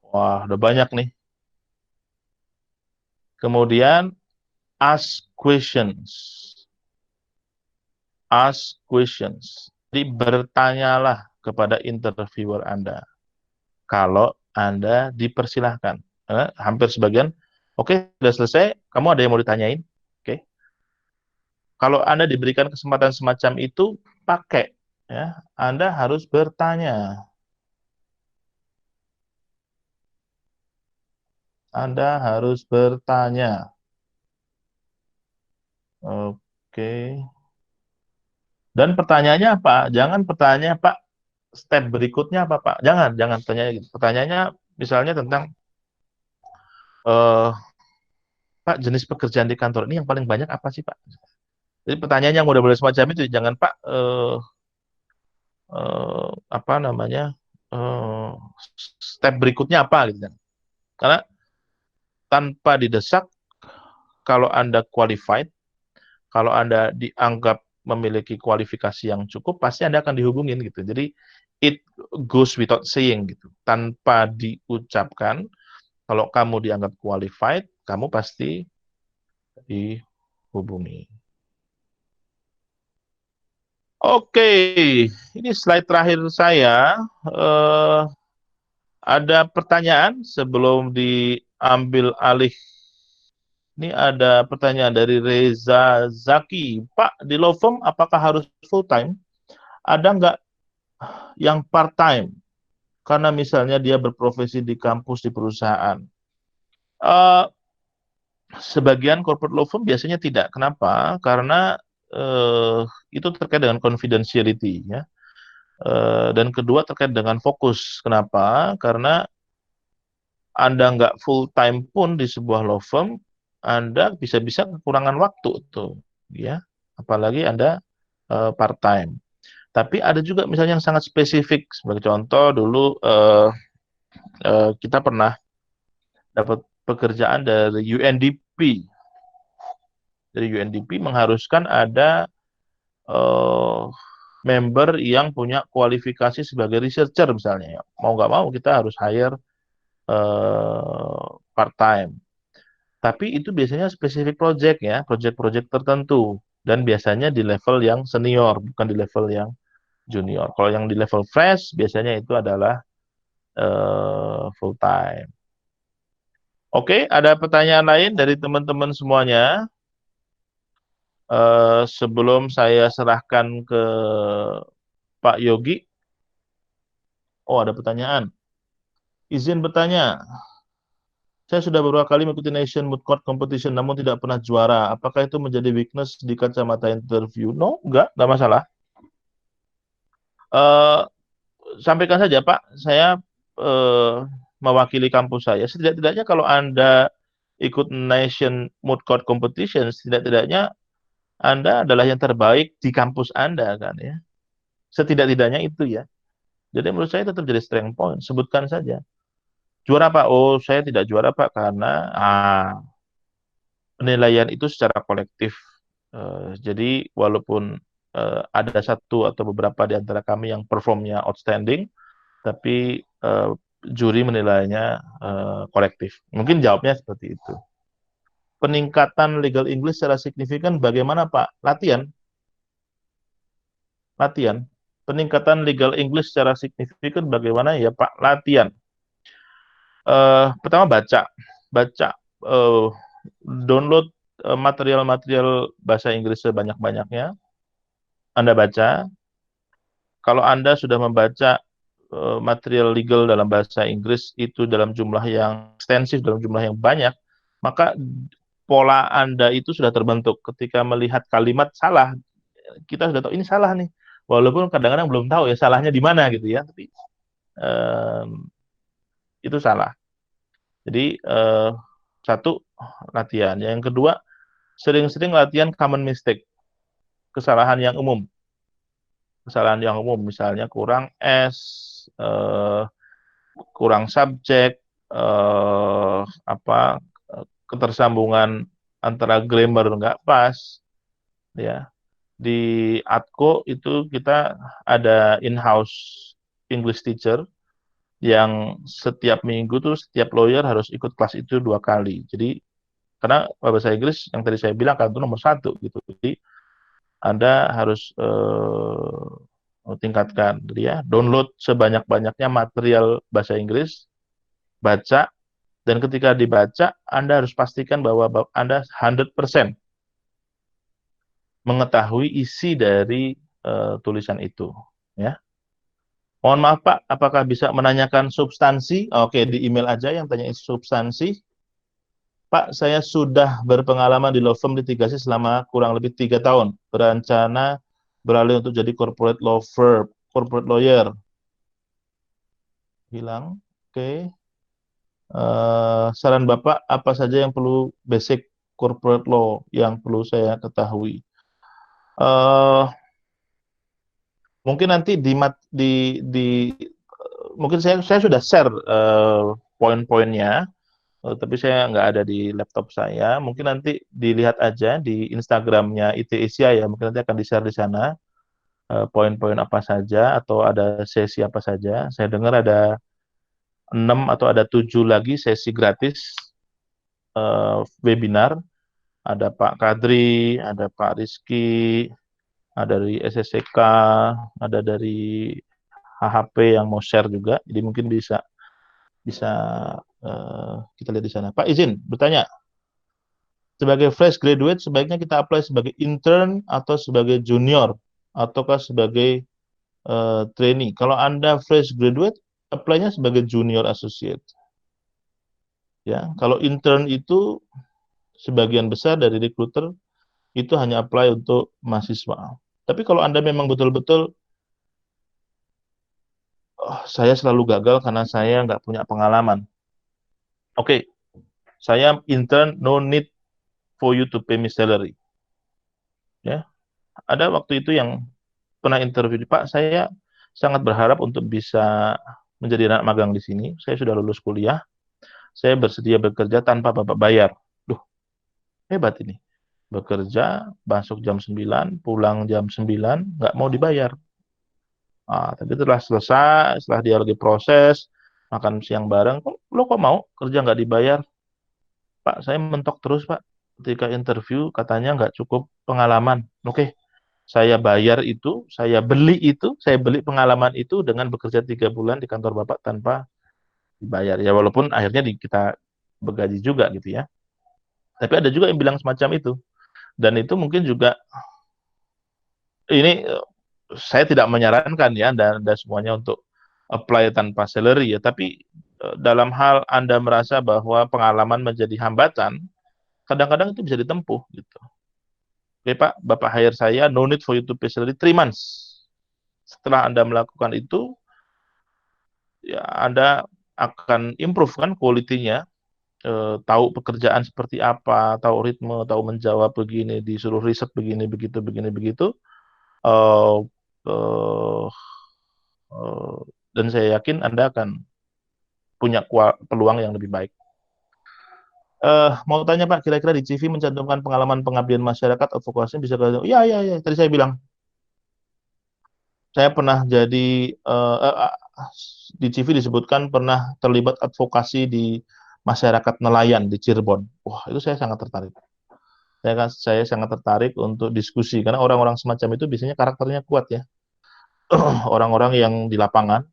wah udah banyak nih. Kemudian, ask questions. Ask questions. Jadi bertanyalah kepada interviewer Anda. Kalau Anda dipersilahkan. Hampir sebagian, oke, sudah selesai, kamu ada yang mau ditanyain? Oke. Kalau Anda diberikan kesempatan semacam itu, pakai. Ya, Anda harus bertanya. Anda harus bertanya. Oke. Dan pertanyaannya apa? Jangan pertanyaan, Pak, step berikutnya apa, Pak? Jangan tanya gitu. Pertanyaannya misalnya tentang, eh, Pak, jenis pekerjaan di kantor ini yang paling banyak apa sih, Pak? Jadi pertanyaan yang model-model semacam itu, jangan, Pak, apa namanya, eh, step berikutnya apa gitu kan. Karena tanpa didesak, kalau Anda qualified, kalau Anda dianggap memiliki kualifikasi yang cukup, pasti Anda akan dihubungin gitu. Jadi it goes without saying gitu. Tanpa diucapkan, kalau kamu dianggap qualified, kamu pasti dihubungi. Oke, ini slide terakhir saya. Eh, ada pertanyaan sebelum diambil alih. Ini ada pertanyaan dari Reza Zaki. Pak, di law firm apakah harus full time? Ada nggak yang part time? Karena misalnya dia berprofesi di kampus di perusahaan. Eh, Sebagian corporate law firm biasanya tidak. Kenapa? Karena eh, itu terkait dengan confidentiality, ya. Dan kedua terkait dengan fokus. Kenapa? Karena Anda nggak full time pun di sebuah law firm, Anda bisa-bisa kekurangan waktu tuh, ya. Apalagi Anda part time. Tapi ada juga misalnya yang sangat spesifik. Sebagai contoh dulu kita pernah dapat pekerjaan dari UNDP. Dari UNDP mengharuskan ada eh, member yang punya kualifikasi sebagai researcher misalnya, ya. Mau nggak mau kita harus hire part time. Tapi itu biasanya spesifik project, ya, project-project tertentu, dan biasanya di level yang senior, bukan di level yang junior. Kalau yang di level fresh biasanya itu adalah full time. Oke, ada pertanyaan lain dari teman-teman semuanya? Sebelum saya serahkan ke Pak Yogi. Oh, ada pertanyaan. Izin bertanya. Saya sudah beberapa kali mengikuti Nation Moot Court Competition, namun tidak pernah juara. Apakah itu menjadi weakness di kacamata interview? No, enggak masalah. Eh, Sampaikan saja, Pak. Saya eh, mewakili kampus saya. Setidak-tidaknya kalau Anda ikut Nation Moot Court Competition, setidak-tidaknya Anda adalah yang terbaik di kampus Anda, kan, ya. Setidak-tidaknya itu, ya. Jadi menurut saya tetap jadi strength point. Sebutkan saja. Juara, Pak? Oh, saya tidak juara, Pak, karena penilaian itu secara kolektif. Jadi walaupun ada satu atau beberapa di antara kami yang performnya outstanding, tapi juri menilainya kolektif. Mungkin jawabnya seperti itu. Peningkatan legal English secara signifikan bagaimana, Pak? Latihan. Latihan. Peningkatan legal English secara signifikan bagaimana, ya, Pak? Latihan. Pertama baca. Baca. eh, Download material-material bahasa Inggris sebanyak-banyaknya. Anda baca. Kalau Anda sudah membaca material legal dalam bahasa Inggris itu dalam jumlah yang ekstensif, dalam jumlah yang banyak, maka pola Anda itu sudah terbentuk. Ketika melihat kalimat salah, kita sudah tahu ini salah nih. Walaupun kadang-kadang belum tahu ya salahnya di mana gitu ya, tapi itu salah. Jadi satu latihan. Yang kedua, sering-sering latihan common mistake, kesalahan yang umum. Kesalahan yang umum misalnya kurang S, kurang subjek, apa ketersambungan antara grammar nggak pas, ya. Di Atko itu kita ada in-house English teacher yang setiap minggu tuh setiap lawyer harus ikut kelas itu 2 kali. Jadi karena bahasa Inggris yang tadi saya bilang kan itu nomor 1 gitu. Jadi Anda harus tingkatkan, jadi ya download sebanyak-banyaknya material bahasa Inggris, baca, dan ketika dibaca Anda harus pastikan bahwa Anda 100% mengetahui isi dari tulisan itu, ya. Mohon maaf Pak, apakah bisa menanyakan substansi? Oke, di email aja yang tanya substansi. Pak, saya sudah berpengalaman di law firm litigasi selama kurang lebih 3 tahun. Berencana beralih untuk jadi corporate law firm, corporate lawyer. Hilang. Oke. Saran Bapak, apa saja yang perlu basic corporate law yang perlu saya ketahui? Eh, Mungkin nanti mungkin saya sudah share poin-poinnya. Tapi saya nggak ada di laptop saya. Mungkin nanti dilihat aja di Instagramnya IT Asia ya. Mungkin nanti akan di-share di sana poin-poin apa saja atau ada sesi apa saja. Saya dengar ada 6 atau ada 7 lagi sesi gratis webinar. Ada Pak Kadri, ada Pak Rizky, ada dari SSCK, ada dari HHP yang mau share juga. Jadi mungkin bisa bisa kita lihat di sana. Pak izin bertanya. Sebagai fresh graduate, sebaiknya kita apply sebagai intern atau sebagai junior, ataukah sebagai trainee. Kalau Anda fresh graduate, apply-nya sebagai junior associate. Ya, kalau intern itu sebagian besar dari recruiter itu hanya apply untuk mahasiswa. Tapi kalau Anda memang betul-betul, oh, saya selalu gagal karena saya nggak punya pengalaman. Oke, saya intern, no need for you to pay me salary. Ya, ada waktu itu yang pernah interview di Pak, saya sangat berharap untuk bisa menjadi anak magang di sini. Saya sudah lulus kuliah, saya bersedia bekerja tanpa Bapak bayar. Duh, hebat ini. Bekerja, masuk jam 9, pulang jam 9, nggak mau dibayar. Tapi setelah selesai, setelah dia lagi proses, makan siang bareng, lo kok mau kerja nggak dibayar? Pak, saya mentok terus, Pak. Ketika interview, katanya nggak cukup pengalaman. Oke, saya bayar itu, saya beli pengalaman itu dengan bekerja 3 bulan di kantor Bapak tanpa dibayar. Ya walaupun akhirnya kita bergaji juga gitu ya. Tapi ada juga yang bilang semacam itu. Dan itu mungkin juga, ini saya tidak menyarankan ya, dan semuanya untuk apply tanpa salary ya. Tapi dalam hal Anda merasa bahwa pengalaman menjadi hambatan, kadang-kadang itu bisa ditempuh gitu. Oke Pak, Bapak hire saya, no need for you to pay salary 3 months. Setelah Anda melakukan itu, ya Anda akan improve kan kualitinya, tahu pekerjaan seperti apa, tahu ritme, tahu menjawab begini, disuruh riset begini, begitu, begini, begitu. Eh, eh, eh, dan saya yakin Anda akan punya peluang yang lebih baik. Mau tanya Pak, kira-kira di CV mencantumkan pengalaman pengabdian masyarakat, advokasi bisa ke... Ya, ya, ya. Tadi saya bilang, saya pernah jadi di CV disebutkan pernah terlibat advokasi di masyarakat nelayan di Cirebon. Wah, itu saya sangat tertarik. Saya sangat tertarik untuk diskusi karena orang-orang semacam itu biasanya karakternya kuat ya. Orang-orang yang di lapangan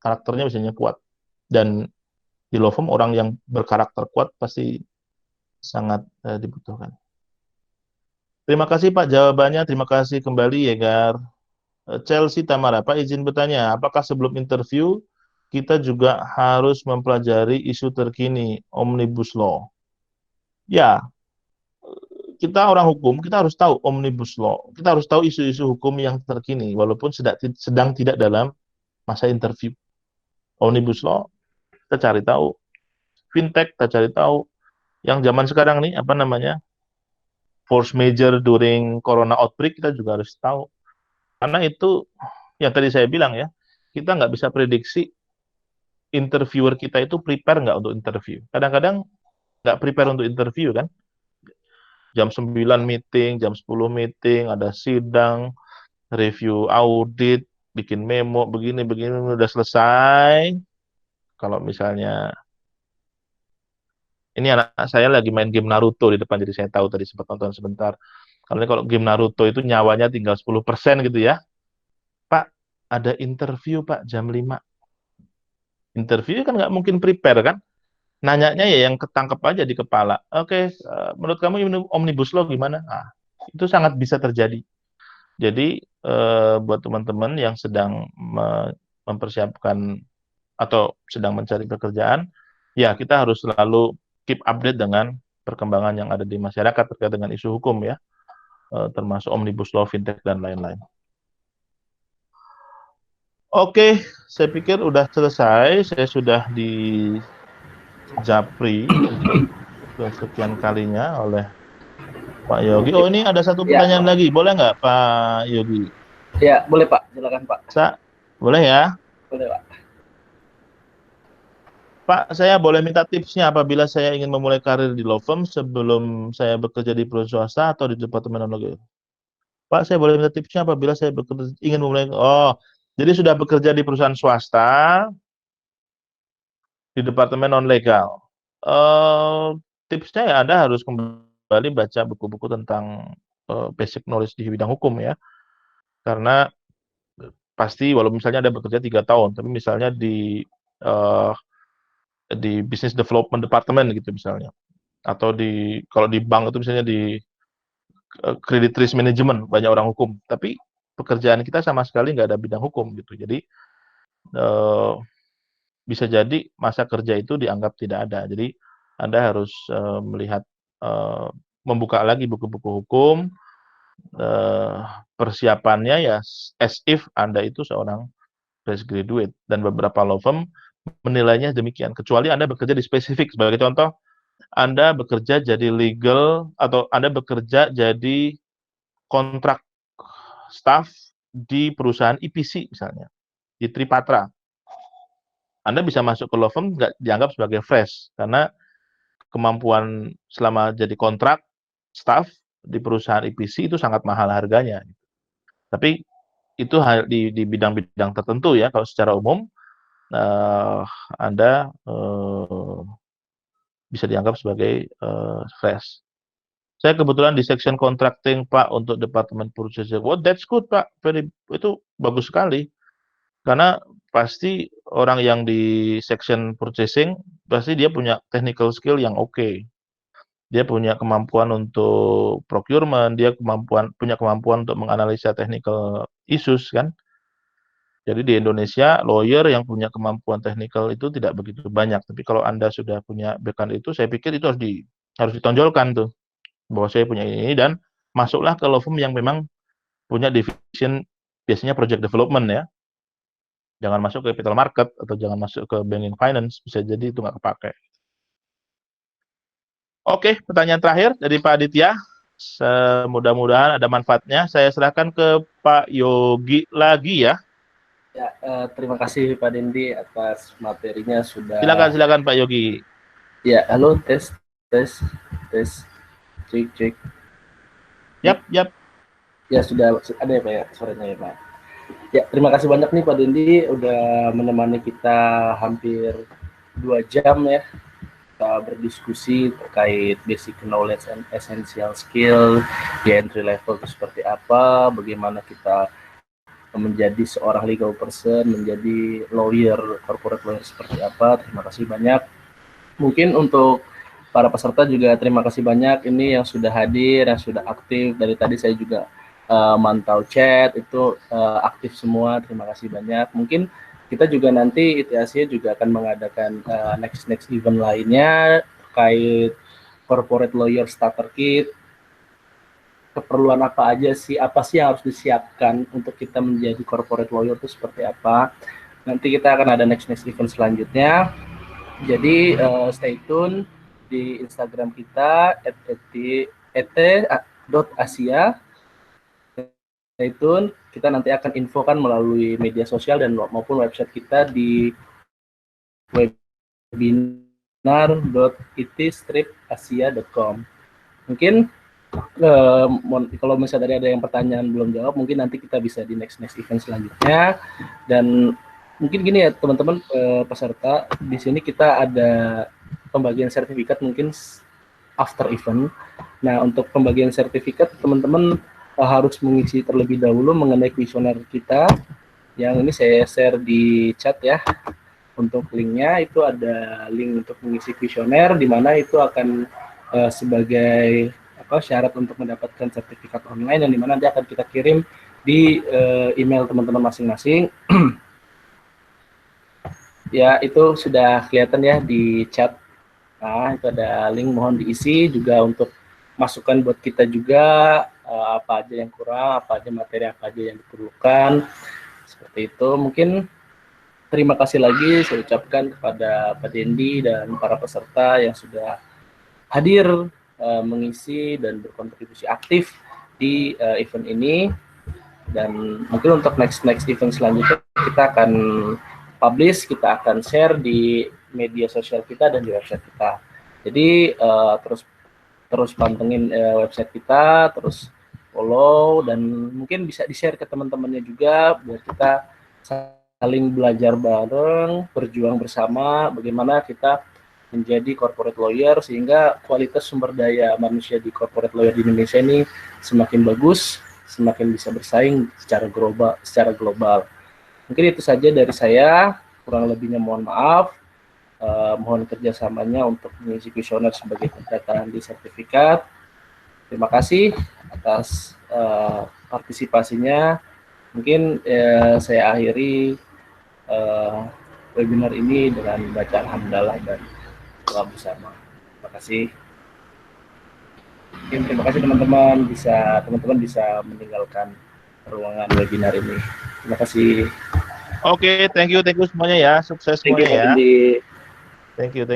karakternya biasanya kuat. Dan di law firm orang yang berkarakter kuat pasti sangat dibutuhkan. Terima kasih Pak jawabannya. Terima kasih kembali Yegar. Chelsea Tamara, Pak izin bertanya, apakah sebelum interview kita juga harus mempelajari isu terkini Omnibus Law? Ya, kita orang hukum, kita harus tahu omnibus law, kita harus tahu isu-isu hukum yang terkini, walaupun sedang tidak dalam masa interview. Omnibus law, kita cari tahu. Fintech, kita cari tahu. Yang zaman sekarang nih, apa namanya, force major during corona outbreak, kita juga harus tahu. Karena itu, yang tadi saya bilang ya, kita nggak bisa prediksi interviewer kita itu prepare nggak untuk interview. Kadang-kadang nggak prepare untuk interview kan. Jam 9 meeting, jam 10 meeting, ada sidang, review audit, bikin memo, begini, udah selesai. Kalau misalnya, ini anak saya lagi main game Naruto di depan, jadi saya tahu tadi sempat nonton sebentar. Kalau game Naruto itu nyawanya tinggal 10% gitu ya. Pak, ada interview Pak, jam 5. Interview kan nggak mungkin prepare kan? Nanyanya ya yang ketangkep aja di kepala. Oke, menurut kamu ini omnibus law gimana? Nah, itu sangat bisa terjadi. Jadi buat teman-teman yang sedang mempersiapkan atau sedang mencari pekerjaan, ya kita harus selalu keep update dengan perkembangan yang ada di masyarakat terkait dengan isu hukum ya, termasuk omnibus law, fintech dan lain-lain. Oke, saya pikir udah selesai. Saya sudah di japri untuk kesekian kalinya oleh Pak Yogi. Oh, ini ada satu pertanyaan lagi. Boleh nggak, Pak Yogi? Ya, boleh Pak. Silakan Pak. Boleh ya? Boleh Pak. Pak, saya boleh minta tipsnya apabila saya ingin memulai karir di law firm sebelum saya bekerja di perusahaan swasta atau di departemen non-legal? Pak, saya boleh minta tipsnya apabila saya ingin memulai. Oh, jadi sudah bekerja di perusahaan swasta di departemen non-legal. Tipsnya ya Anda harus kembali baca buku-buku tentang basic knowledge di bidang hukum ya. Karena pasti walau misalnya Anda bekerja 3 tahun, tapi misalnya di business development department gitu misalnya. Atau kalau di bank itu misalnya di credit risk management, banyak orang hukum. Tapi pekerjaan kita sama sekali nggak ada bidang hukum gitu. Jadi bisa jadi masa kerja itu dianggap tidak ada. Jadi Anda harus melihat, membuka lagi buku-buku hukum, persiapannya ya as if Anda itu seorang fresh graduate, dan beberapa law firm menilainya demikian, kecuali Anda bekerja di spesifik. Sebagai contoh, Anda bekerja jadi legal atau Anda bekerja jadi kontrak staff di perusahaan EPC misalnya, di Tripatra. Anda bisa masuk ke law firm nggak dianggap sebagai fresh, karena kemampuan selama jadi kontrak staff di perusahaan EPC itu sangat mahal harganya. Tapi itu di bidang-bidang tertentu ya. Kalau secara umum Anda bisa dianggap sebagai fresh. Saya kebetulan di section contracting Pak untuk departemen purchasing. Oh, that's good Pak. Itu bagus sekali. Karena pasti orang yang di section purchasing pasti dia punya technical skill yang oke. Dia punya kemampuan untuk procurement, dia punya kemampuan untuk menganalisa technical issues kan. Jadi di Indonesia lawyer yang punya kemampuan technical itu tidak begitu banyak. Tapi kalau Anda sudah punya background itu, saya pikir itu harus ditonjolkan tuh, bahwa saya punya ini, dan masuklah ke law firm yang memang punya division biasanya project development ya. Jangan masuk ke capital market atau jangan masuk ke banking finance, bisa jadi itu nggak kepake. Oke, pertanyaan terakhir dari Pak Aditya. Mudah-mudahan ada manfaatnya. Saya serahkan ke Pak Yogi lagi ya. Ya, terima kasih Pak Dendi atas materinya sudah. Silakan Pak Yogi. Ya, halo, tes, cek. Yap. Ya, sudah ada ya Pak ya, suaranya ya Pak. Ya, terima kasih banyak nih Pak Dendi udah menemani kita hampir 2 jam ya. Kita berdiskusi terkait basic knowledge and essential skill di entry level itu seperti apa, bagaimana kita menjadi seorang legal person, menjadi lawyer, corporate lawyer seperti apa. Terima kasih banyak. Mungkin untuk para peserta juga terima kasih banyak ini yang sudah hadir, yang sudah aktif. Dari tadi saya juga mantau chat, itu aktif semua. Terima kasih banyak. Mungkin kita juga nanti ITAC juga akan mengadakan next event lainnya terkait corporate lawyer starter kit. keperluan apa aja sih, apa sih yang harus disiapkan untuk kita menjadi corporate lawyer itu seperti apa. Nanti kita akan ada next event selanjutnya. Jadi stay tune di Instagram kita @et.asia. Stay tune, kita nanti akan infokan melalui media sosial dan maupun website kita di webinar.it-asia.com. Mungkin kalau misalnya tadi ada yang pertanyaan belum jawab, mungkin nanti kita bisa di next event selanjutnya. Dan mungkin gini ya teman-teman peserta, di sini kita ada pembagian sertifikat mungkin after event. Nah, untuk pembagian sertifikat teman-teman harus mengisi terlebih dahulu mengenai kuesioner kita. Yang ini saya share di chat ya. Untuk linknya itu ada link untuk mengisi kuesioner, di mana itu akan sebagai syarat untuk mendapatkan sertifikat online, yang dimana nanti akan kita kirim di email teman-teman masing-masing. Ya, itu sudah kelihatan ya di chat. Nah, itu ada link, mohon diisi juga untuk masukan buat kita juga, apa aja yang kurang, apa aja materi apa aja yang diperlukan. Seperti itu. Mungkin terima kasih lagi saya ucapkan kepada Pak Dendi dan para peserta yang sudah hadir mengisi dan berkontribusi aktif di event ini. Dan mungkin untuk next event selanjutnya kita akan publish, kita akan share di media sosial kita dan di website kita. Jadi terus pantengin website kita, terus follow, dan mungkin bisa di-share ke teman-temannya juga biar kita saling belajar bareng, berjuang bersama bagaimana kita menjadi corporate lawyer sehingga kualitas sumber daya manusia di corporate lawyer di Indonesia ini semakin bagus, semakin bisa bersaing secara global. Mungkin itu saja dari saya, kurang lebihnya mohon maaf. Mohon kerjasamanya untuk mengisi kuesioner sebagai pendataan di sertifikat. Terima kasih atas partisipasinya. Mungkin saya akhiri webinar ini dengan bacaan hamdalah dan doa bersama. Terima kasih. Mungkin terima kasih teman-teman bisa meninggalkan ruangan webinar ini. Terima kasih. Oke, thank you semuanya ya, sukses semuanya ya. Thank you.